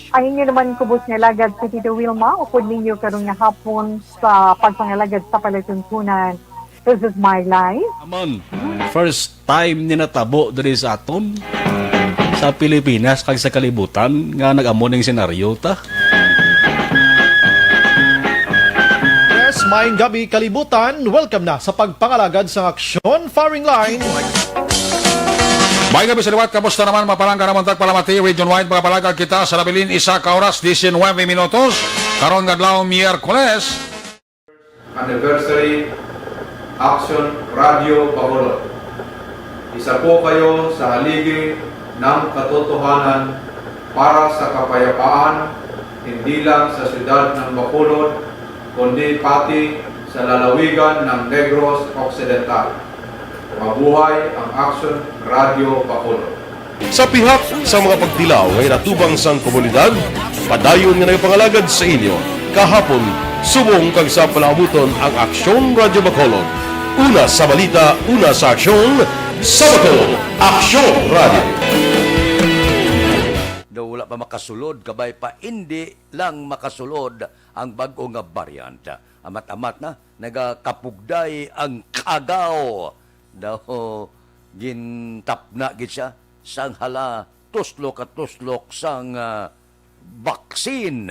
Ang inyo naman kubos nga lagad si Tito Wilma, upod ninyo karong nga hapon sa pagpangalagad sa palatuntunan. This is my life. Amon, first time ni natabo diri sa aton sa Pilipinas kag sa kalibutan nga nag-amon ning senaryo ta. Yes, maayong gabi kalibutan. Welcome na sa pagpangalagad sa Aksyon Firing Line. May gabi sa liwat, kamusta naman mapalangga naman tagpalamati, region-wide mga palagag kita sa labilin isa ka oras, 19 minutos, karon nga adlaw Miyerkules. Anniversary Aksyon Radio Bacolod. Isa po kayo sa haligi ng katotohanan para sa kapayapaan, hindi lang sa siyudad ng Bacolod, kundi pati sa lalawigan ng Negros Occidental. Mabuhay ang Aksyon Radio Bacolod. Sa pihak sa mga pagdilaw ay natubang sang komunidad, padayon nga nagpangalagad sa inyo. Kahapon, subong kag sa palaabuton ang Aksyon Radio Bacolod. Una sa balita, una sa aksyon, sa Bacolod, Aksyon Radio. Daw wala pa makasulod, kabay pa hindi lang makasulod ang bago nga variant. Amat-amat na, nagakapugday ang kagaw. Daw gintap na gid siya sang hala tuslok at tuslok sang baksin.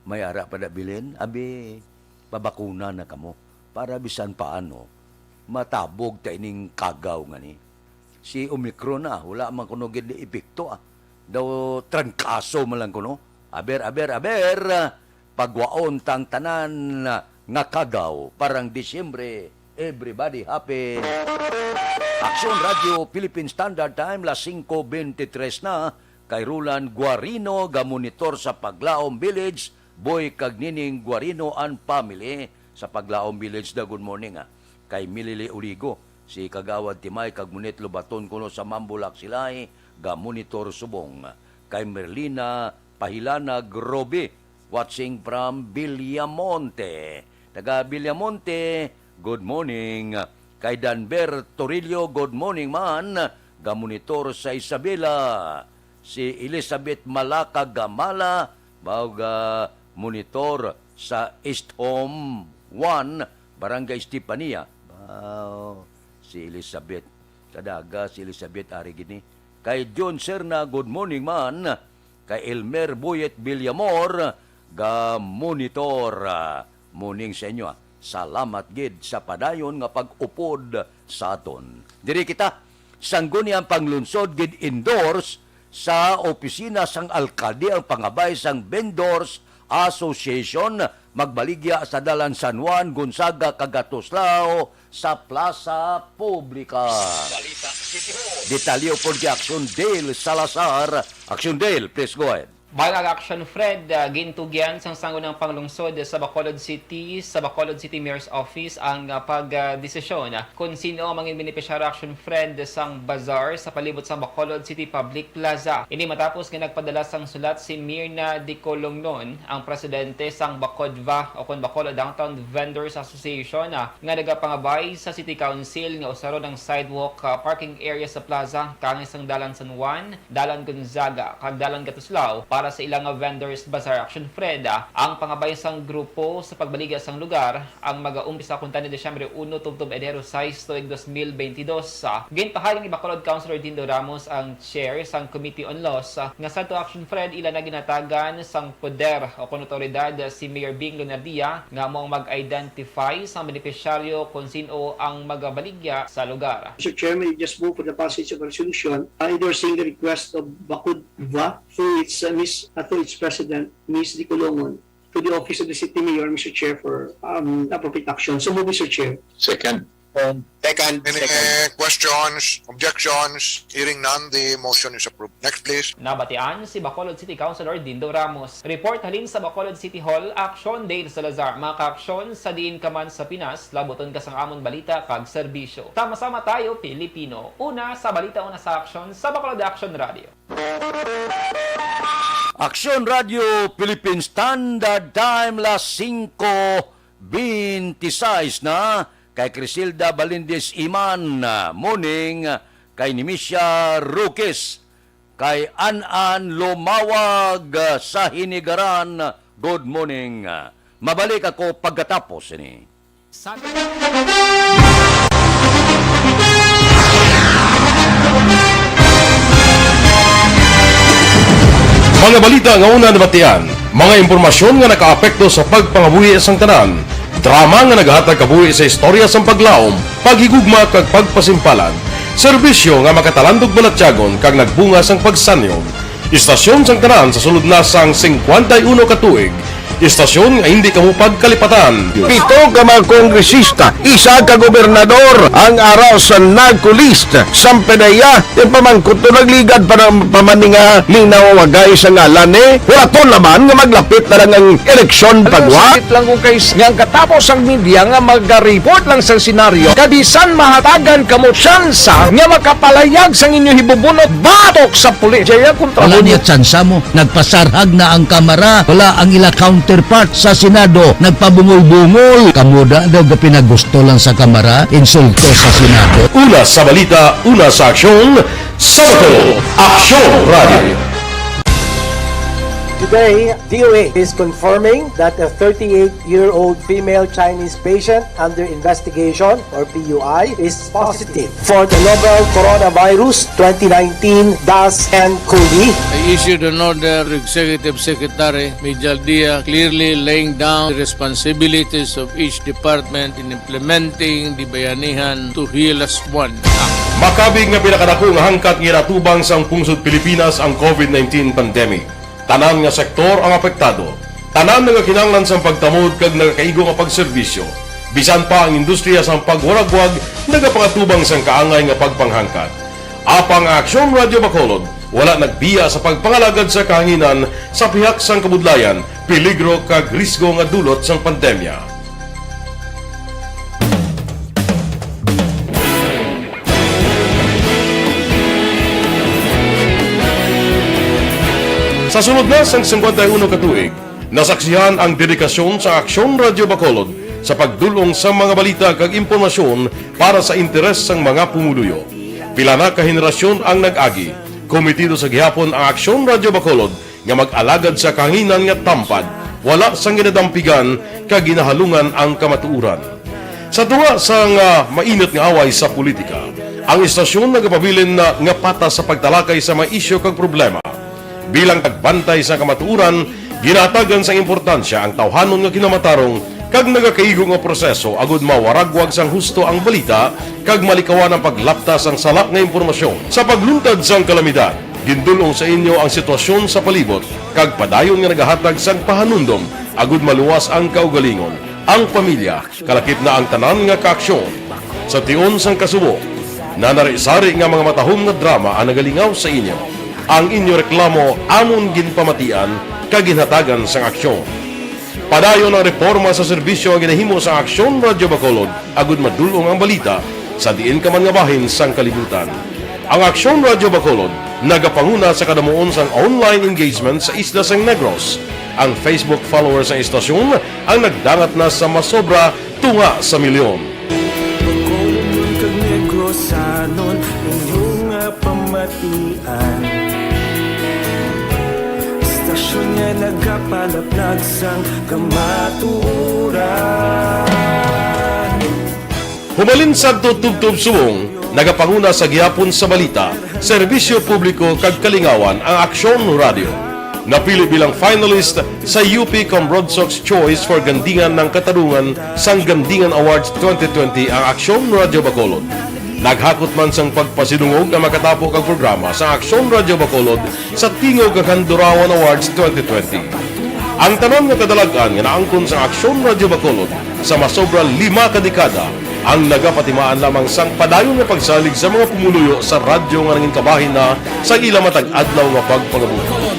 May ara pa na bilin, abi pabakuna na kamo para bisan paano matabog ta ining kagaw nga ni. Si Omicron na, wala man kuno gid epekto Daw trangkaso man lang kuno. Aber, pagwaon tang tanan nga kagaw parang Disyembre. Everybody happy. Aksyon Radio Philippine Standard Time, las 5:23 na. Kay Rulan Guarino, gamonitor sa Paglaom Village. Boy Kagnining Guarino and family sa Paglaom Village. Good morning Kay Milili Urigo, si Kagawad Timay, Kagmunit Lubaton kuno sa Mambulak Silay, gamonitor subong. Kay Merlina Pahilana Grobe, watching from Villamonte. Taga Villamonte, good morning. Kay Danber Torillo, good morning man. Gamonitor sa Isabela. Si Elizabeth Malaka Gamala, baga monitor sa East Home 1, Barangay Estepania. Si Elizabeth. Kadaga si Elizabeth Arigini. Kay John Serna, good morning man. Kay Elmer Boyet Villamor, gamonitor. Morning sa inyo Salamat gid sa padayon nga pag-upod sa aton. Diri kita sangguni ang panglunsod gid endorse sa opisina sang alkalde ang pangabay sang Vendors Association magbaligya sa dalan San Juan, Gonzaga, Cagatuslao sa Plaza Publica. Detalyo po di Aksyon Dale Salazar. Aksyon Dale, please go ahead. Balag Action Fred, gintugyan sang sangunang panglungsod sa Bacolod City, sa Bacolod City Mayor's Office ang pagdesisyon kung sino ang mga beneficiary Action Fred sang bazaar sa palibot sa Bacolod City Public Plaza. Ini matapos nga nagpadala sang sulat si Mirna Di Colongnon, ang presidente sang Bacodva o kon Bacolod Downtown Vendors Association nga nagapangabay sa City Council nga usaro ng sidewalk parking area sa plaza kang isang dalan San Juan, dalan Gonzaga, kag dalan Catuslao para sa ilang Vendors Bazaar Action Fred. Ang pangabay sang grupo sa pagbaliga sang lugar ang mag-uumpisa kung tani Desyembre 1 tubtob Enero 6 tuig 2022. Ginpahaling ni Bacolod Councilor Dindo Ramos ang chair sang Committee on Laws nga sa Action Fred ila na ginatagan sang poder o kon otoridad si Mayor Bing Lunardia nga mo mag-identify sa beneficiaryo kung sino ang magabaligya sa lugar. Mr. Chairman, you just move for the passage of a resolution endorsing the request of Bacodva through its president, Ms. Di Colongnon, to the office of the city mayor, Mr. Chair, for appropriate action. So move, Mr. Chair. Second. Any questions, objections? Hearing none, the motion is approved. Next, please. Nabatian si Bacolod City Councilor Dindo Ramos. Report halin sa Bacolod City Hall, Aksyon Dale Salazar. Mga ka-aksyon sa diin ka man sa Pinas, laboton ka sang amon balita kag serbisyo. Tama-sama tayo, Pilipino. Una sa balita, una sa aksyon sa Bacolod Action Radio. Aksyon Radio Philippine Standard Time las 5:26 na kay Crisilda Balindis Iman morning, kay Nimisha Rukis, kay An-An Lumawag sa Hinigaran, good morning. Mabalik ako pagkatapos ini. Mga balita nga una nabatian, mga impormasyon nga nakaapekto sa pagpangabuhi sang tanan, drama nga naghatag kabuhi sa istorya sang paglaom, paghigugma kag pagpasimpalan, serbisyo nga makatalandog balatyagon kag nagbunga sang pagsanyon, istasyon sang tanan sa sulod na sang 51 katuig, istasyon nga hindi kamupag kalipatan. 7 ka mga kongresista, 1 ka gobernador ang araw sa nagkulist sa pedaya yung pamangkot to nagligad para pamaninga linaw wagay sa ngalan wala to naman nga maglapit na lang ang eleksyon pagwa. Sakit lang kung kayo nga katapos ang media nga mag-report lang sa senaryo kabisan mahatagan kamo tsansa nga makapalayag sa inyo hibubunot batok sa pulis. Jaya kontra Wala niya tsansa mo, nagpasarhag na ang kamera, wala ang ila counterpart sa Senado, nagpabungol-bungol. Kamuda daw ga pinagusto lang sa kamera, insulto sa Senado. Una sa balita, una sa aksyon, sa Bacolod Aksyon Radio. Today, DOA is confirming that a 38-year-old female Chinese patient under investigation, or PUI, is positive for the novel coronavirus 2019-nCoV. I issued an order to Executive Secretary Mijal Dia clearly laying down the responsibilities of each department in implementing the Bayanihan to Heal as One Act. Makabig nga pinakadako nga hangkat nga natubang sang pungsod Pilipinas ang COVID-19 pandemic. Tanan nga sektor ang apektado. Tanan nga kinahanglan sang pagtamod kag nagakaigo nga pagserbisyo. Bisan pa ang industriya sang pagwaragwag nagapangatubang sang kaangay nga pagpanghangkat. Apang Aksyon Radio Bacolod wala nagbiya sa pagpangalagad sa kahanginan sa pihak sang kabudlayan, peligro kag risgo nga dulot sang pandemya. Sa sunod na sang 51 katuig, nasaksihan ang dedikasyon sa Aksyon Radio Bacolod sa pagdulong sa mga balita kag impormasyon para sa interes sang mga pumuluyo. Pila na ka henerasyon ang nag-agi, komitido sa gihapon ang Aksyon Radio Bacolod nga mag-alagad sa kahanginan nga tampad, wala sang ginadampigan kag ginahalungan ang kamatuuran. Sa tunga sang mainit nga away sa politika, ang istasyon nagapabilin na nga patas sa pagtalakay sa mga isyu kag problema. Bilang tagbantay sa kamatuuran, ginatagan sa importansya ang tawhanon nga kinamatarong kag nagakaigo nga proseso agud mawaragwag sang husto ang balita kag malikawan ang paglaptas ang salak nga impormasyon. Sa pagluntad sang kalamidad, gindulong sa inyo ang sitwasyon sa palibot kag padayon nga nagahatag sang pahanundom agud maluwas ang kaugalingon. Ang pamilya kalakip na ang tanan nga kaaksyon. Sa tion sang kasubo, nanari-sari nga mga matahom nga drama ang nagalingaw sa inyo. Ang inyo reklamo amon ginpamatian kag ginhatagan sang aksyon. Padayon ang reforma sa serbisyo ang ginahimo sa Aksyon Radyo Bacolod agud madulong ang balita sa diin ka man nga bahin sang kalibutan. Ang Aksyon Radyo Bacolod nagapanguna sa kadamuon sang online engagement sa isla sang Negros. Ang Facebook followers sa istasyon ang nagdangat na sa masobra tunga sa milyon. Istasyon niya nagapalaplag sang kamaturan. Humalin sa tutubtub subong, nagapanguna sa gihapon sa balita, serbisyo publiko kag kalingawan ang Aksyon Radio. Napili bilang finalist sa UP Combrodsox Choice for Gandingan ng Katarungan sang Gandingan Awards 2020 ang Aksyon Radio Bacolod. Naghakot man sang pagpasinungog na makatapo kang programa sa Aksyon Radio Bacolod sa Tingog kag Handurawan Awards 2020. Ang tanon nga kadalagan nga naangkon sa Aksyon Radio Bacolod sa masobra 5 ka dekada ang nagapatimaan lamang sang padayon nga pagsalig sa mga pumuluyo sa radyo nga nanging kabahin na sa ila matag adlaw nga pagpangabuhi.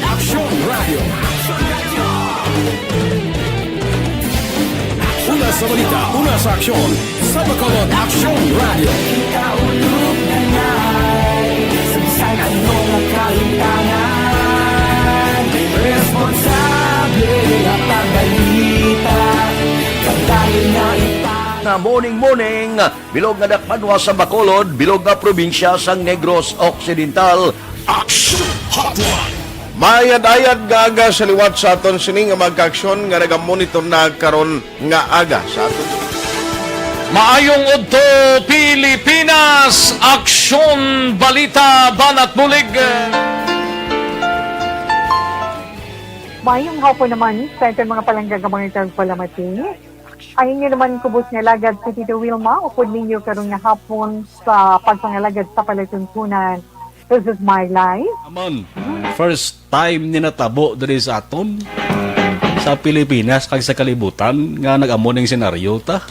Una sa balita, una sa aksyon, sa Bacolod Aksyon Radio. Ikaulog na ngay, saan ano ang kalintangan, responsable ang pagbalita, kagaya na Na morning, bilog nga dakpanwa sa Bacolod, bilog nga probinsya sang Negros Occidental. Action Hotline! Mayad-ayad nga aga sa liwat sa aton sining nga magkaaksyon nga nagamonitor na karon nga aga sa aton. Maayong udto Pilipinas, Aksyon Balita Banat Bulig. Mayong hapon naman sa itong mga palanggagamang itang palamati. Ay inyo naman kubos nga lagad si Tito Wilma, upod ninyo karong nga hapon sa pagpangalagad sa palatuntunan. This is my life. Amon, first time ni natabo diri sa aton sa Pilipinas kag sa kalibutan nga nag-amo ning senaryo ta.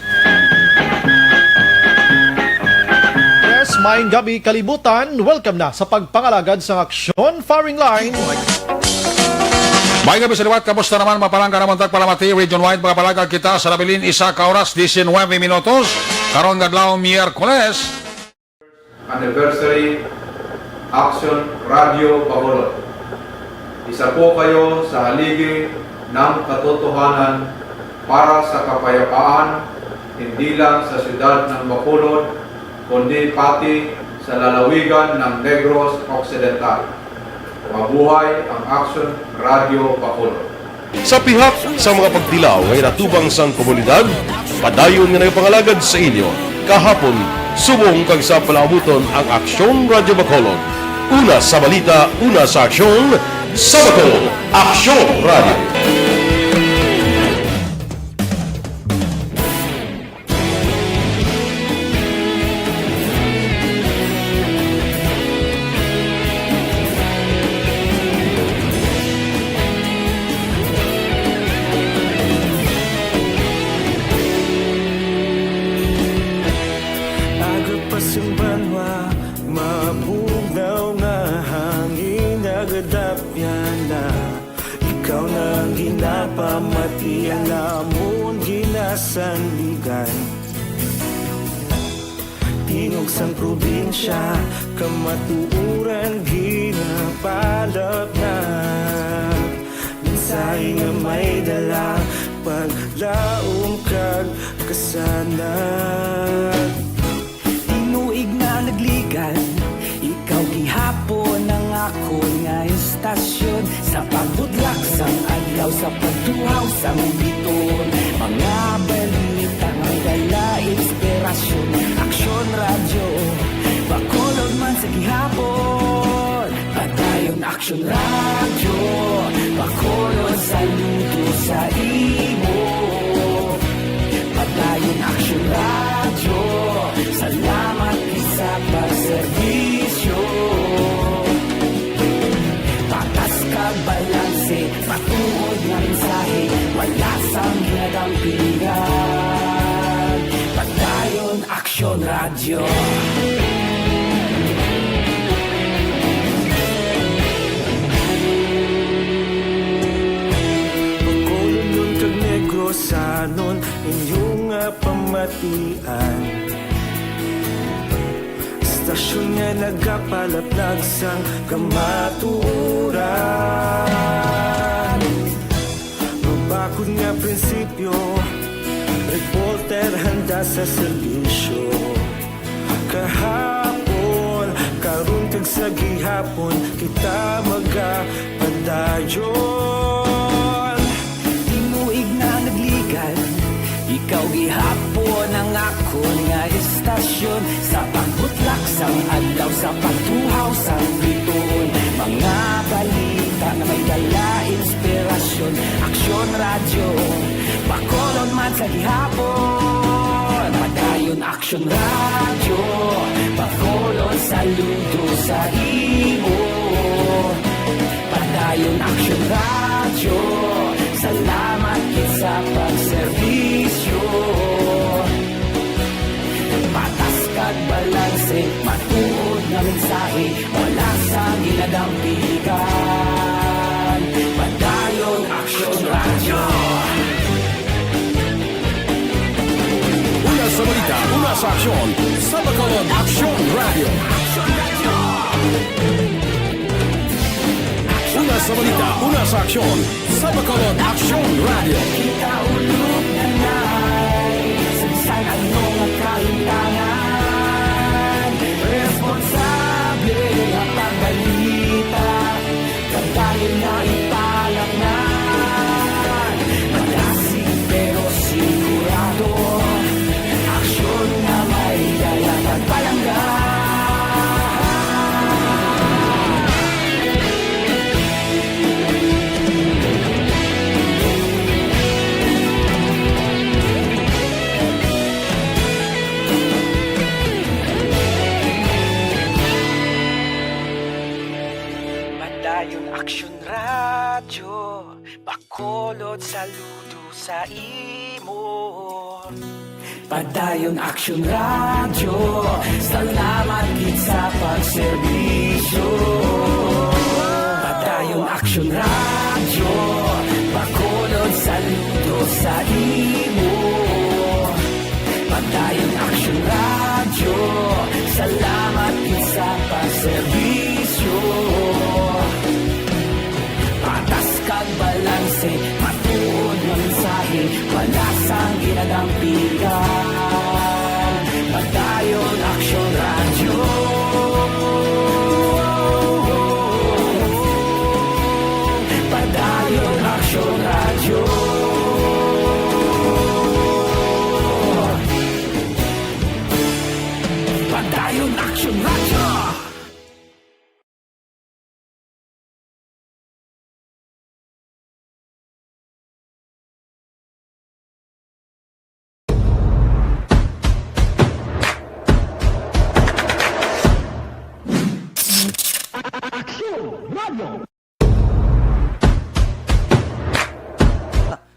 Yes, maayong gabi kalibutan. Welcome na sa pagpangalagad sa Aksyon Firing Line. May gabi sa liwat, kamusta naman mapalangga naman tagpalamati, region-wide mga palagag kita sa labilin isa ka oras, 19 minutos, karon gadlaw Miyerkules. Anniversary Aksyon Radio Bacolod. Isa po kayo sa haligi ng katotohanan para sa kapayapaan, hindi lang sa siyudad ng Bacolod, kundi pati sa lalawigan ng Negros Occidental. Mabuhay ang Aksyon Radio Bacolod. Sa pihak sa mga pagdilaw ngay natubang sang komunidad, padayon nga nagpangalagad sa inyo. Kahapon, subong kag sa palabuton ang Aksyon Radio Bacolod. Una sa balita, una sa aksyon, sa Bacolod, Aksyon Radio. Agapasumbanwa, mabugnaw nga hangin agadapyan na ikaw nang ginapamatian namon ginasandigan. Tingog sang probinsya, kamatuuran ginapalap na minsay nga may dala paglaom kag kasanan. Inuig na nagligan, ikaw gihapon ang ako nga istasyon sa pagbudlak sang adlaw sa pagtuhaw sang biton. Mga balita nga dala inspirasyon, Aksyon Radio Bacolod man sa gihapon. Padayon Aksyon Radio Bacolod, saludo sa imo. radyo. Salamat sa pagserbisyo. Patas kag balanse, patuod na mensahe, wala sang ginagampingan. Padayon Aksyon Radyo. Sanon inyong pamatian, stasyon nga nagapalaplag sang kamaturan. Mabakod nga prinsipyo, reporter handa sa serbisyo. Kahapon, karun kag sa gihapon, kita magapadayon. Tinuig na nagligan, ikaw gihapon ang akon nga estasyon. Sa pagbutlak sang adlaw, sa pagtuhaw sang bituon, mga balita na may dala inspirasyon. Aksyon Radyo, Bacolod man sa gihapon. Padayon Aksyon Radyo, Bacolod saludo sa imo. Padayon Aksyon Radyo, salamat kit sa pagserbisyo. Patas kag balanse, matuod na mensahe, wala sa ginadampigan. Padayon Aksyon Radyo. Una sa balita, una sa aksyon, sa Bacolod Aksyon Radio. Una sa balita, una sa aksyon, sa Bacolod Aksyon Radio. Kita ulog na na'y sabisan anong kahintangan. Responsable ang pagbalita, kagaya na ipalaknan. Malasig pero sigurado, aksyon na may dalang pagpalanggan. Padayon Aksyon Radyo, Bacolod saludo sa imo. Padayon Aksyon Radyo, salamat gid sa pagserbisyo. Padayon Aksyon Radyo, Bacolod saludo sa imo. Padayon Aksyon Radyo, salamat gid sa pagserbisyo. Patas kag balanse, matuod na mensahe, wala sang ginadampigan. Padayon Aksyon Radyo. Padayon Aksyon Radyo. Padayon Aksyon Radyo.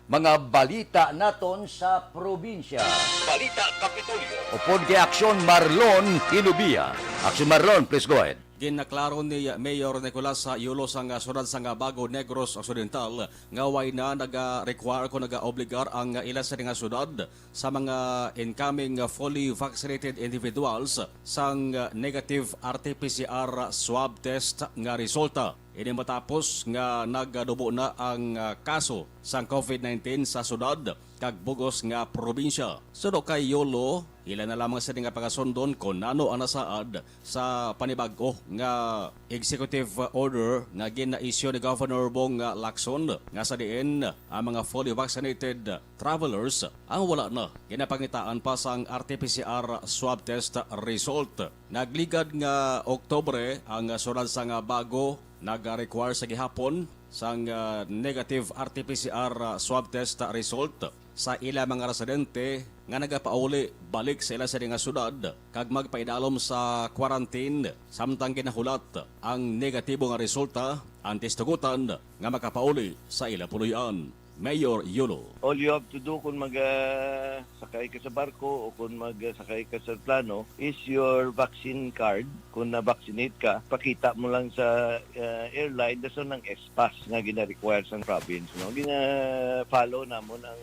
Mga balita naton sa probinsya. Balita Kapitolyo. Upod kay Aksyon Marlon Inubia. Aksyon Marlon, please go ahead. Ginaklaro ni Mayor Nicolas sa Yulo sang sunod sang Bago Negros Occidental nga way na naga-require ko naga-obligar ang ilan sa nga syudad sa mga incoming fully vaccinated individuals sang negative RT-PCR swab test nga resulta. Ini matapos nga nagdubo na ang kaso sang COVID-19 sa syudad kag bugos nga probinsya. Sudo kay Yolo, ilan na lamang sa nga pagasundon kung nano ang nasaad sa panibago nga executive order nga gina-issue ni Governor Bong Lacson nga sa diin ang mga fully vaccinated travelers ang wala na ginapangitaan pa sang RT-PCR swab test result. Nagligad nga Oktobre ang sunod sa nga bago nag-require sa gihapon sang negative RT-PCR swab test result sa ila mga residente nga nagapauli balik sa ila sa nga syudad kag magpaidalom sa quarantine samtang kinahulat ang negatibo nga resulta antes tugutan nga makapauli sa ila puluyan. Mayor Yulo. All you have to do kung mag-sakay ka sa barko o kung mag-sakay ka sa plano is your vaccine card. Kung na-vaccinate ka, pakita mo lang sa airline daso ng S-Pass nga gina-require sa province. No? Gina-follow namon ang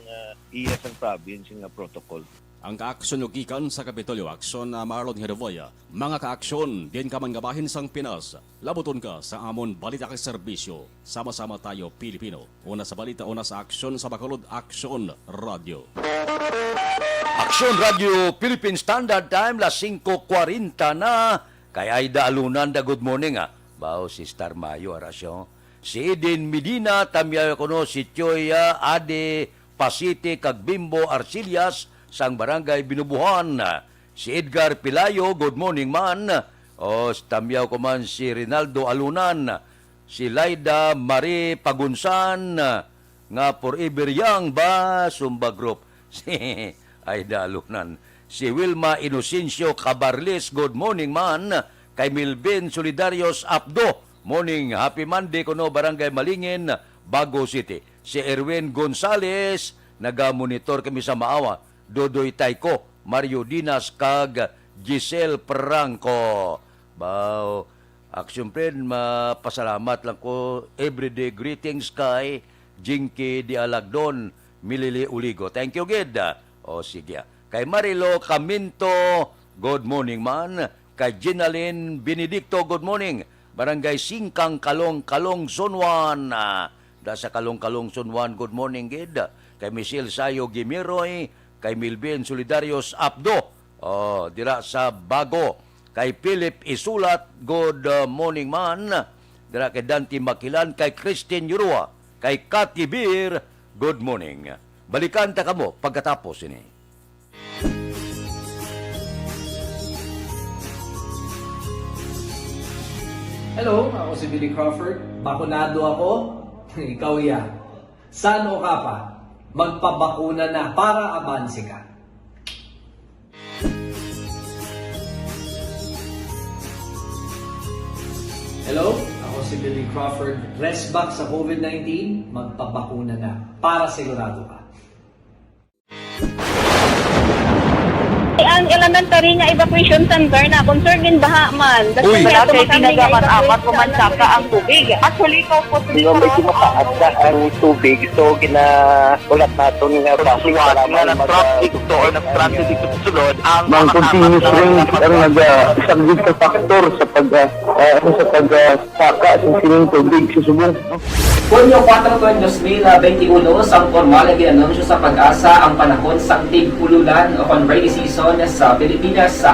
iya sa province nga protocol. Ang kaaksyon yung gikan sa Kapitolyo Aksyon na Marlon Herevoya. Mga kaaksyon, din ka man gabahin sang Pinas. Labuton ka sa amon balita kay serbisyo. Sama-sama tayo Pilipino. Una sa balita, una sa aksyon sa Bacolod Aksyon Radio. Aksyon Radio Philippine Standard Time, las 5:40 na. Kay Aida Alunan, da good morning Bao si Star Mayo, arasyon. Si Eden Medina, tamyayo kuno si Choya Ade Pasite kag Bimbo Arcillas sang barangay Binubuhan. Si Edgar Pilayo, good morning man. O tamyaw ko man si Rinaldo Alunan. Si Laida Marie Pagunsan nga forever young ba Sumba Group. Si Aida Alunan. Si Wilma Inocencio Cabarles, good morning man. Kay Milben Solidarios Abdo, morning, happy Monday kuno barangay Malingin, Bago City. Si Erwin Gonzales, naga-monitor kami sa Maawa. Dodoy Taiko, Mario Dinas kag Giselle Franco. Bao, Aksyon friend, mapasalamat lang ko. Everyday greetings kay Jinky Di Alagdon, Milili Uligo. Thank you, Gid. O sige. Kay Marilo Caminto, good morning man. Kay Ginaline Benedicto, good morning. Barangay Singkang Kalong Sunwan. Da sa Kalong Sunwan, good morning, Gid. Kay Michelle Sayo Gimiroy, kay Milben Solidarios Abdo, dira sa Bago. Kay Philip Isulat, good morning man. Dira kay Dante Makilan, kay Christine Yurua, kay Kati Bir, good morning. Balikan ta kamo pagkatapos ini. Hello, ako si Billy Crawford. Bakunado ako. Ikaw yan. Saan o ka pa? Magpabakuna na para abansi ka. Hello, ako si Billy Crawford. Rest back sa COVID-19, magpabakuna na para sigurado ka. Ang elementary nga evacuation center na concern din baha man. Uy, kasi tinagaman apat kumansaka ang tubig. Actually, ko po Yung medyo mataas na ang tubig, so ginaulat natin nga pasiwat nga nag-traffic to or nag-traffic dito sa sulod. Ang continuous range ang nag-isang sa factor sa pagsaka sa sining tubig sa subong. Hunyo 4, 2021, sang formal na ginanunsyo sa Pag-asa ang panahon sa tig-ululan o rainy season sa Pilipinas.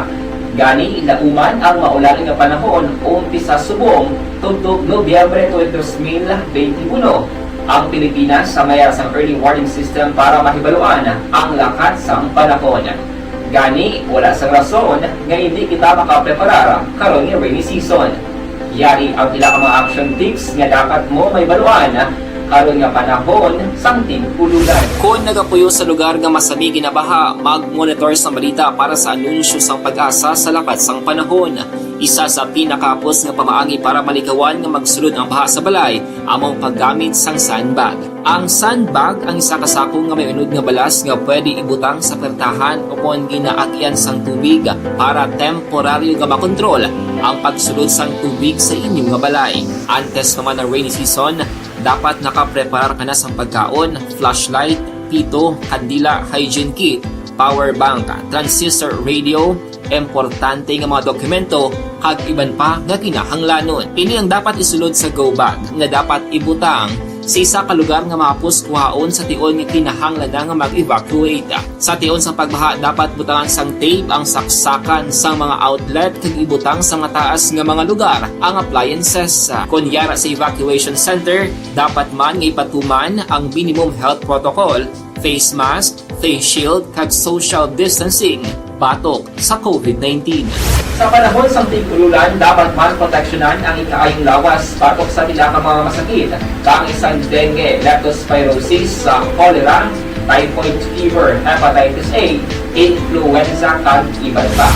Gani, lauman ang maulan nga panahon umpisa subong tugtog Nobyembre 2021. Ang Pilipinas sa mayar sang early warning system para mahibaluan ang lakat sang panahon. Gani, wala sang rason nga hindi kita makapreparar karon nga rainy season. Yari ang ilang mga action tips nga dapat mo may baluan karon nga panahon sang tig-ululan. Kung nagapuyo sa lugar nga masami ginabaha, mag-monitor sa balita para sa anunsyo sang Pag-asa sa lakat sang panahon. Isa sa pinakapos nga pamaagi para malikawan nga magsulod ang baha sa balay, among paggamit sang sandbag. Ang sandbag ang isa ka sako nga may unod nga balas nga pwede ibutang sa pertahan o kung ginaagyan sang tubig para temporaryo nga makontrol ang pagsulod sang tubig sa inyong nga balay. Antes naman ng rainy season, dapat nakapreparar ka na sa pagkaon, flashlight, pito, kandila, hygiene kit, power bank, transistor radio, importante nga mga dokumento, kag iban pa nga kinahanglanon. Ini ang dapat isulod sa go bag nga dapat ibutang sa isa ka lugar nga mapus kuhaon sa tion nga kinahanglan nga mag-evacuate. Sa tion sa pagbaha dapat butangan sang tape ang saksakan sa mga outlet kag ibutang sa mataas nga mga lugar ang appliances. Kunyara sa evacuation center, dapat man nga ipatuman ang minimum health protocol, face mask, face shield kag social distancing batok sa COVID-19. Sa panahon sa tig-ululan, dapat man proteksyonan ang ikaayong lawas batok sa tila ka mga masakit, kang isang dengue, leptospirosis, cholera, typhoid fever, hepatitis A, influenza, kag iban pa.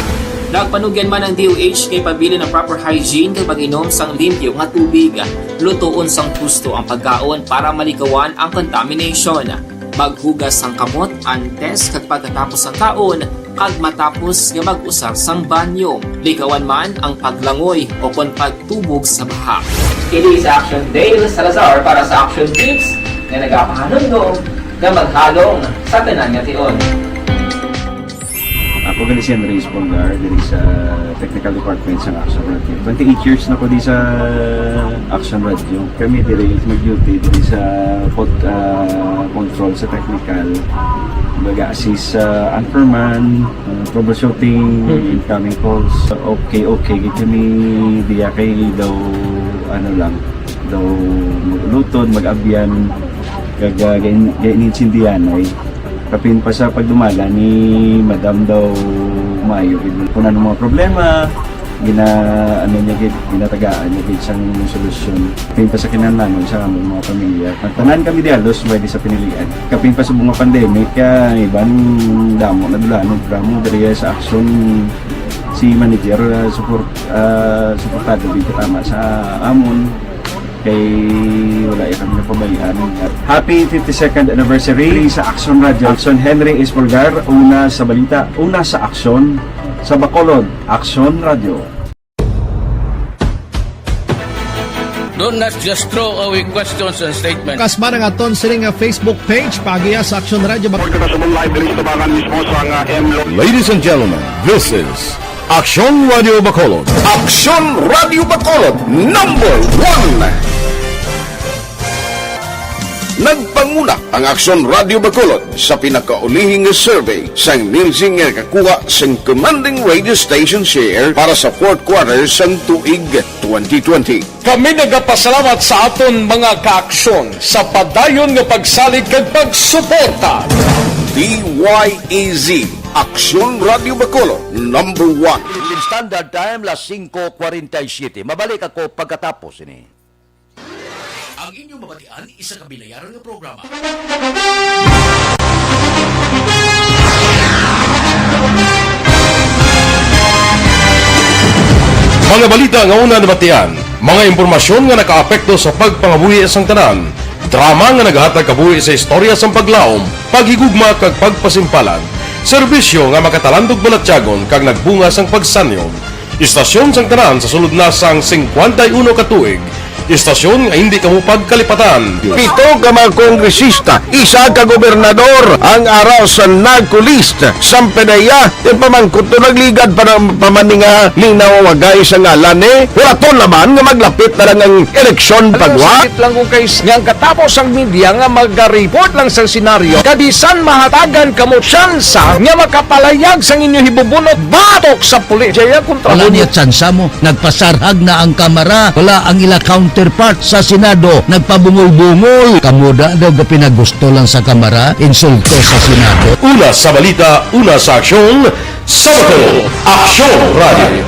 Nagpanugyan man ang DOH kay pabili ng proper hygiene kay pag-inom sang limpyo nga tubig, lutuon sang gusto ang pagkaon para malikawan ang contamination. Maghugas sang kamot antes kag pagkatapos ang kaon, kag matapos nga mag-usar sang banyo. Likawan man ang paglangoy o kon pagtubog sa baha. Kini sa Aksyon Dale Salazar para sa Action Tips nga nagapahanundong nga maghalong sa tanan nga tion. Ako gali si Andres Polgar, diri sa Technical Department sa Aksyon Radio. 28 years na ko di sa Aksyon Radio. Kami diri mag-duty diri sa control sa technical. Mag-assist sa Anchorman, troubleshooting, incoming calls. Okay, kami diya kay daw daw maglutod, mag-abyan, gainin-sindihan ay kapin pa sa pagdumala ni Madam daw Mayo. Kung ano mga problema, ginatagaan niya isang solusyon. Kapin pa sa kinananon sa among mga pamilya. Tanan kami di alos, pwede sa pinilian. Kapin pa sa bunga pandemic, ibang damo na dulanong programo dari sa Aksyon si manager suportado dito tama sa amon kay wala kami napabayaan. Happy 52nd anniversary sa Aksyon Radio. Aksyon Henry Espolgar, una sa balita, una sa aksyon, sa Bacolod, Aksyon Radio. Do not just throw away questions and statements. Kasma ng aton siling nga Facebook page, pagiya sa Aksyon Radio. Ladies and gentlemen, this is Aksyon Radio Bacolod. Aksyon Radio Bacolod #1. Nagpanguna ang Aksyon Radio Bacolod sa pinakaulihing survey sang Nilsing nga kakuha sang commanding radio station share para sa fourth quarter sang tuig 2020. Kami nagapasalamat sa aton mga kaaksyon sa padayon nga pagsalig kag pagsuporta. DYEZ Aksyon Radio Bacolod #1. Standard time, las 5:47. Mabalik ako pagkatapos ini. Ang inyong mabatian, isa kabilayaran ng programa. Mga balita nga una nabatian, mga impormasyon nga nakaapekto sa pagpangabuhi sang tanan, drama nga naghatag kabuhi sa istorya sang paglaom, paghigugma kag pagpasimpalan, serbisyo nga makatalandog balatyagon kag nagbunga sang pagsanyon, istasyon sang tanan sa sulod na sang 51 katuig, istasyon nga hindi kamupag kalipatan. 7 ka mga kongresista, 1 ka gobernador ang araw sa nagkulist sa pedaya yung pamangkot to nagligad para pamaninga linaw wagay sa ngalan wala to naman nga maglapit na lang ang eleksyon pagwa. Sakit lang kung kays nga katapos ang media nga mag-report lang sa senaryo kadisan mahatagan kamo tsansa nga makapalayag sang inyo hibubunot batok sa pulis. Jaya kontra Wala niya tsansa mo, nagpasarhag na ang kamera, wala ang ila counterpart sa Senado, nagpabungol-bungol. Kamuda daw pinagusto lang sa kamera, insulto sa Senado. Una sa balita, una sa aksyon, sa Bacolod, Aksyon Radio.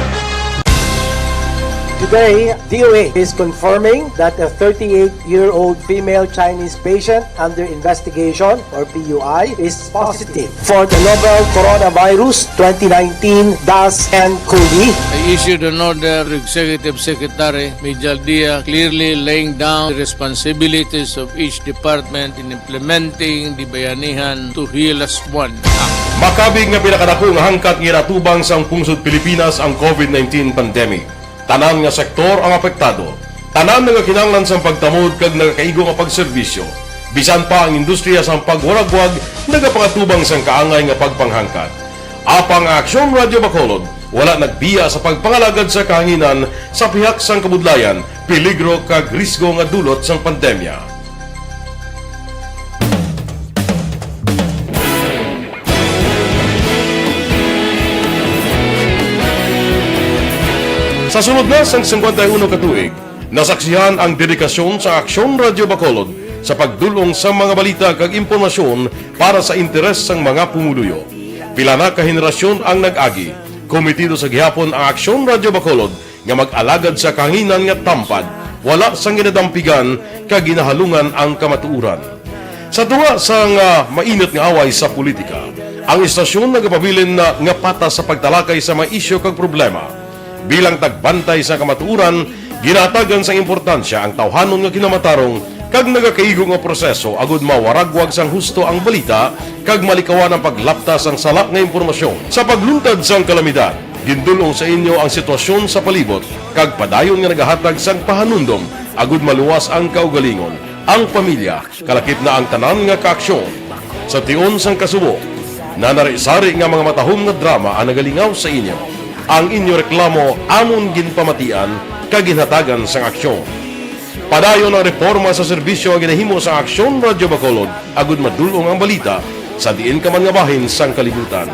Today, DOA is confirming that a 38-year-old female Chinese patient under investigation, or PUI, is positive for the novel coronavirus 2019-nCoV. I issued an order to Executive Secretary Major Dia clearly laying down the responsibilities of each department in implementing the Bayanihan to Heal as One Act. Makabig nga pinakadako nga hangkat nga natubang sa pungsod Pilipinas ang COVID-19 pandemic. Tanan nga sektor ang apektado. Tanan nga kinahanglan sa pagtamod kag nagakaigo nga pagserbisyo. Bisan pa ang industriya sa pagwaragwag nagapangatubang sang kaangay nga pagpanghangkat. Apang Aksyon Radio Bacolod wala nagbiya sa pagpangalagad sa kahanginan sa pihak sang kabudlayan, peligro kag risgo nga dulot sang pandemya. Sa sunod na sang 51 katuig, nasaksihan ang dedikasyon sa Aksyon Radio Bacolod sa pagdulong sa mga balita kag impormasyon para sa interes sang mga pumuluyo. Pila na ka henerasyon ang nag-agi, komitido sa gihapon ang Aksyon Radio Bacolod nga mag-alagad sa kahanginan nga tampad, wala sang ginadampigan kag ginahalungan ang kamatuuran. Sa tunga sa mainit nga away sa politika, ang istasyon nagapabilin na nga patas sa pagtalakay sa mga isyu kag problema. Bilang tagbantay sa kamatuuran, ginatagan sa importansya ang tawhanon nga kinamatarong kag nagakaigo nga proseso agud mawaragwag sang husto ang balita kag malikawan ang paglaptas ang sala nga impormasyon. Sa pagluntad sang kalamidad, gindulong sa inyo ang sitwasyon sa palibot kag padayon nga nagahatag sang pahanundom agud maluwas ang kaugalingon, ang pamilya, kalakip na ang tanan nga kaaksyon. Sa tion sang kasubo, nanari-sari nga mga matahom nga drama ang nagalingaw sa inyo. Ang inyo reklamo amon ginpamatian kag ginhatagan sang aksyon. Padayon ang reforma sa serbisyo ang ginahimo sa Aksyon Radyo Bacolod agud madulong ang balita sa diin ka man nga bahin sang kalibutan.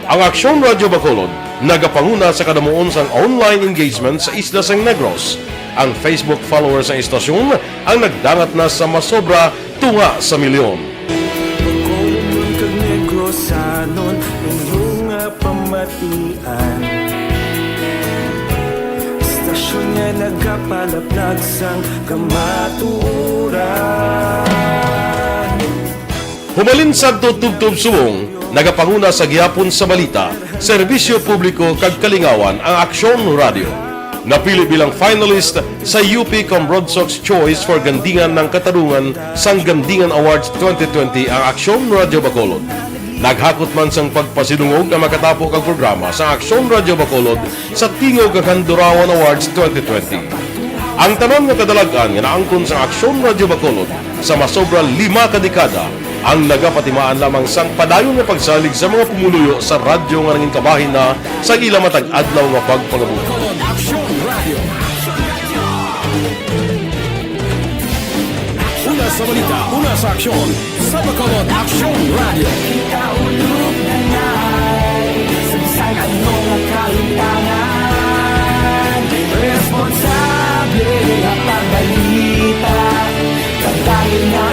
Ang Aksyon Radyo Bacolod nagapanguna sa kadamuon sang online engagement sa Isla Sang Negros. Ang Facebook followers sa istasyon ang nagdangat na sa masobra tunga sa milyon. Istasyon nga nagapalaplag sang kamatuuran. Humalin sa tutubtub subong, nagapanguna sa gihapon sa balita, serbisyo publiko kag kalingawan ang Aksyon Radio. Napili bilang finalist sa UP Comrade Sox Choice for Gandingan ng Katarungan sang Gandingan Awards 2020 ang Aksyon Radio Bacolod. Naghakot man sang pagpasidungog ang makatapo kang programa sa Aksyon Radio Bacolod sa Tingog kag Handurawan Awards 2020. Ang tanon nga kadalagan nga naangkon sa Aksyon Radio Bacolod sa masobra 5 kadekada ang nagapatimaan lamang sang padayon nga pagsalig sa mga pumuluyo sa radyo nga nanging kabahin na sa ila matag adlaw nga pagpangabuhi. Una sa balita, una sa aksyon, sa Bacolod Aksyon Radio. Ikaulog na ngay, sa anong kalintangan, responsable ang pagbalita, kagaya na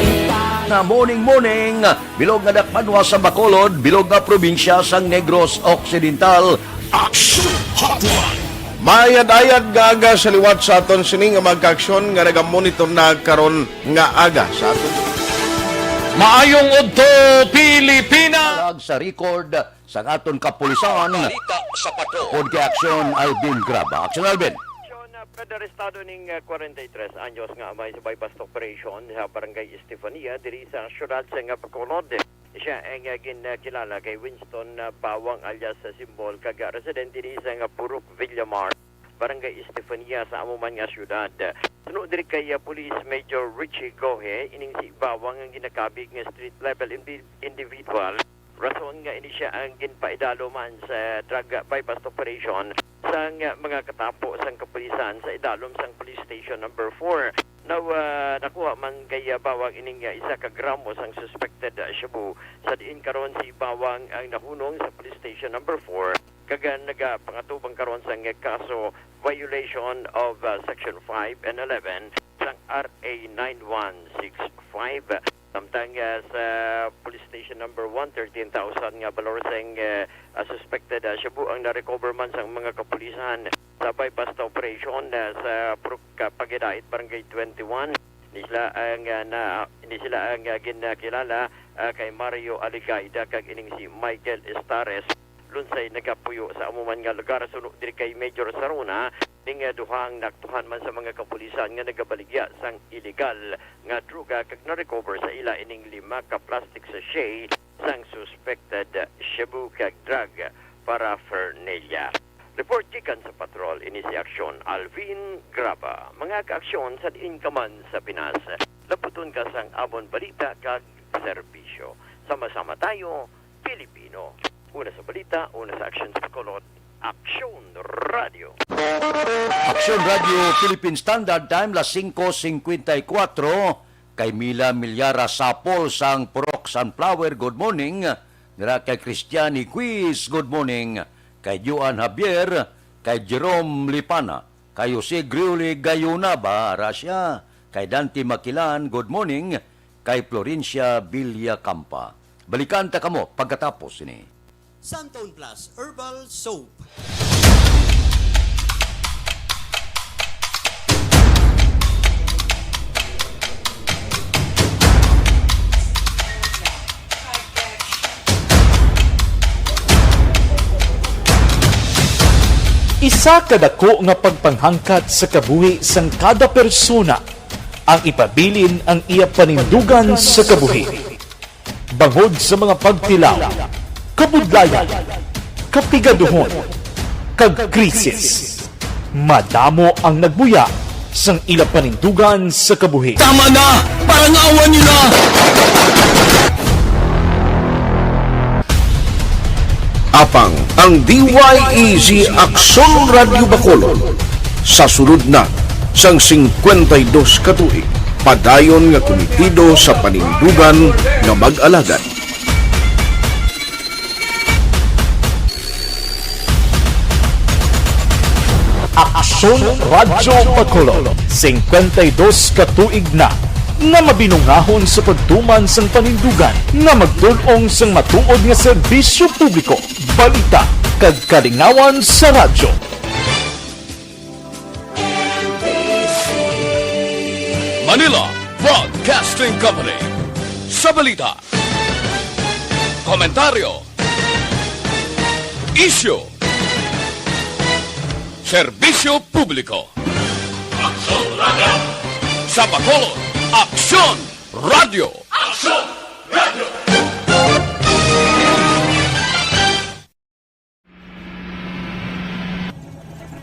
na morning, bilog nga dakpanwa sa Bacolod, bilog nga probinsya sang Negros Occidental. Action Hotline! Mayad-ayad nga aga sa liwat sa aton sini nga magka-aksyon nga nagamonitor na karon nga aga sa aton. Maayong udto Pilipinas! Sa record sa aton kapulisan. Balita sa patrol. Pod kay Aksyon Alvin Graba. Aksyon Alvin. Pedarestado ning 43 anyos nga amay sa bypass operation sa Barangay Estefania diri sa syudad sa Bacolod. Siya ang ginakilala kay Winston Bawang alias sa Simbol kag resident diri sa Purok Villamar, Barangay Estefania sa amuman nga syudad. Sunod diri kay Police Major Richie Gohe ining si Bawang ang ginakabig nga street level individual. Rason nga ini siya ang ginpaidalo man sa drug bypass operation sang mga katapo sang kapulisan sa idalom sang police station number 4. Now, nakuha man kay Bawang ining isa ka gramo sang suspected shabu. Sa diin karon si Bawang ang nahunong sa police station number 4 kaga nagapangatubang karon sang kaso violation of section 5 and 11 sang RA 9165. Samtang sa police station number 1, 13,000 nga balor sang suspected shabu ang na-recover man sang mga kapulisan sa bypass operation sa Purok Pagidait, Barangay 21. Hindi sila ang ginakilala kay Mario Aligaida kag ining si Michael Estares. Lunsay nagapuyo sa amuman nga lugar sunod diri kay Major Saruna ning duhang naktuhan man sa mga kapulisan nga nagabaligya sang illegal nga druga kag na-recover sa ila ining 5 ka plastic sachet sang suspected shabu kag drug paraphernalia. Report gikan sa patrol ini si Aksyon Alvin Graba. Mga kaaksyon sa diin ka man sa Pinas, laputon ka sang amon balita kag serbisyo. Sama-sama tayo, Pilipino. Una sa balita, una sa aksyon sa Bacolod, Aksyon Radio. Aksyon Radio Philippine Standard Time las 5:54 kay Mila Milyara Sapol sang Purok Sunflower, good morning. Nira kay Cristiani Quiz, good morning. Kay Juan Javier, kay Jerome Lipana, kay Jose Griuli Gayuna ba, Rasya, kay Dante Makilan, good morning. Kay Florencia Villacampa. Balikan ta kamo pagkatapos ini. Santone Plus Herbal Soap. Usa kadako nga pagpanghangkat sa kabuhi sang kada persona ang ipabilin ang iya panindugan sa kabuhi. Bangod sa mga pagtilaw, kabudlayan, kapigaduhon, kag krisis, madamo ang nagbuya sang ila panindugan sa kabuhi. Tama na! Parang awan nyo na! Apang ang DYEZ Aksyon Radio Bacolod sa sulod na sang 52 katuig padayon nga komitido sa panindugan nga mag-alagad. Aksyon Radio Bacolod 52 katuig na nga mabinungahon sa pagtuman sang panindugan nga magtulong sang matuod nga serbisyo publiko, balita kag kalingawan sa radyo. Manila Broadcasting Company. Sa balita, komentaryo, issue, serbisyo publiko. Aksyon Radio. Sa Bacolod, Aksyon Radio. Aksyon Radio.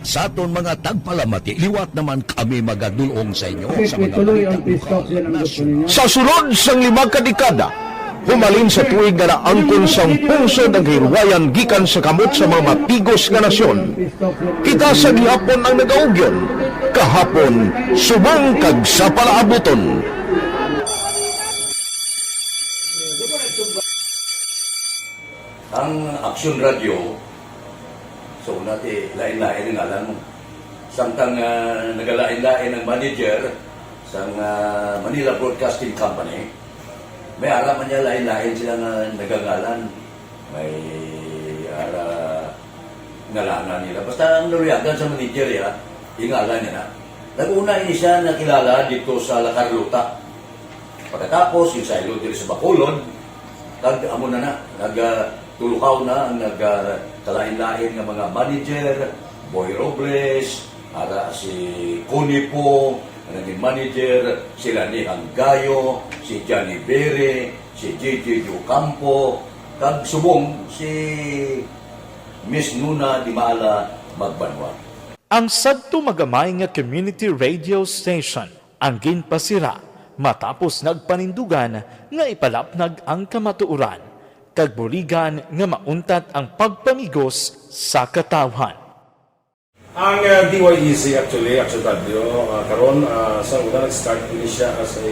Sa aton mga tagpalamati, liwat naman kami magadulong sa inyo sa mga Sa sulod sang 5 kadekada, humalin sa tuig na naangkon sang pungso ng hirwayan gikan sa kamot sa mga mapigos nga nasyon. Kita sa gihapon ang nagaugyon, kahapon subong kag sa palaabuton. Ang Aksyon Radio, so nati lain-lain ang alam mo. Samtang nagalain-lain ang manager sa Manila Broadcasting Company, may araman niya lain-lain sila nga nagagalan. May ngalangan nila. Basta ang naruyagan sa manager ya, ingalan niya na. Nag-una ini siya nakilala dito sa La Carlota. Pagkatapos, yung sa ilo dito sa Bacolod, amo na nagtulukaw na ang nagkalain-lain ng mga manager, Boy Robles, si Cunipo, ang naging manager, sila ni Hanggayo, si Johnny Bere, si JJ Ocampo, kag subong si Miss Nuna Di Maala Magbanwa. Ang sadto magamay nga community radio station ang ginpasira matapos nagpanindugan nga ipalapnag ang kamatuoran kag buligan nga mauntat ang pagpamigos sa katawhan. Ang DYEZ actually, Aksyon Radio, karon sa una nag-start din siya as a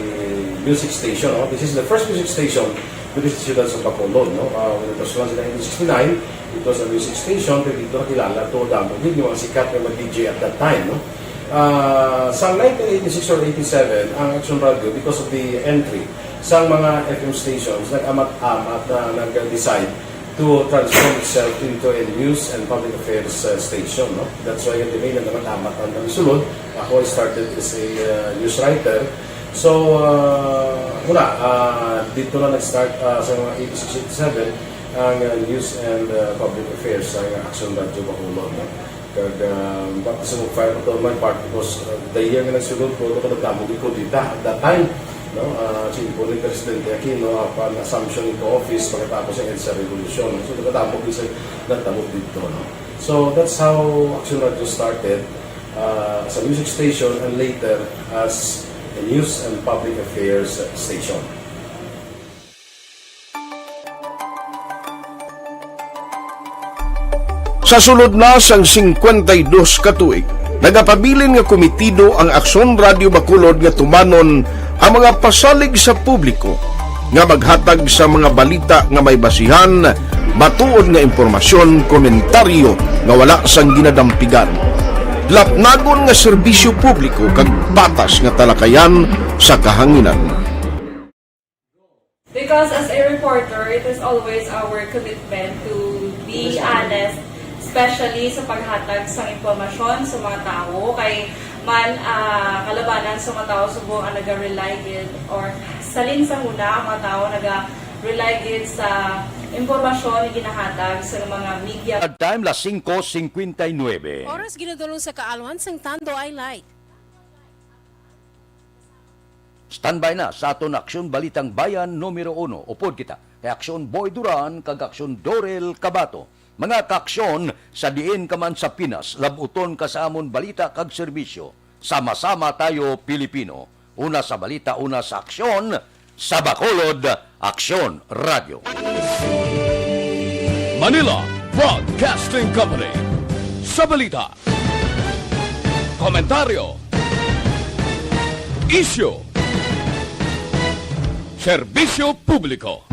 music station. No? This is the first music station with the Ciudad sa Bacolod. No? When it was launched in 1969, it was a music station, pero dito nakilala to damo. Hindi yung mga sikat na mag-DJ at that time. No? Sa 1986 or 87, ang Aksyon Radio, because of the entry sa mga FM stations, nag-amat-amat na nag-decide to transform itself into a news and public affairs station. No? That's why yung domain na naman-amat ang sulod. Ako started as a news writer. So, dito na nag-start sa mga 86-87 ang news and public affairs sa Aksyon Radio Bacolod. No? Kag bakit sa mag-fire ko to my part because the year nga nagsulod ko, ito ka nagdamog ko dito at that time. No, po ni Presidente Aquino upon assumption into office pagkatapos ng EDSA Revolution. So, nagkatapos isa nagtamog dito. No? So, that's how Aksyon Radio started as a music station and later as a news and public affairs station. Sa sulod na sang 52 katuig, nagapabilin nga komitido ang Aksyon Radio Bacolod nga tumanon ang mga pasalig sa publiko nga maghatag sa mga balita nga may basihan, matuod nga impormasyon, komentaryo nga wala sang ginadampigan. Lapnagon nga serbisyo publiko kag patas nga talakayan sa kahanginan. Because as a reporter, it is always our commitment to be honest, especially sa paghatag sa impormasyon sa mga tao kay man kalabanan sa mga tao subong ang naga-rely gid or salin sa muna ang mga tao naga-rely gid sa impormasyon na ginahatag sa mga media. At time las 5:59. Oras ginadulong sa kaalwan sang Tando ay light. Standby na sa aton Aksyon Balitang Bayan numero 1. Upod kita kay Aksyon Boy Duran kag Aksyon Dorel Cabato. Mga kaaksyon sa diin ka man sa Pinas, labuton ka sa amon balita kag serbisyo. Sama-sama tayo Pilipino. Una sa balita, una sa aksyon, sa Bacolod, Aksyon Radio. Manila Broadcasting Company. Sa balita, komentaryo, isyu, serbisyo publiko.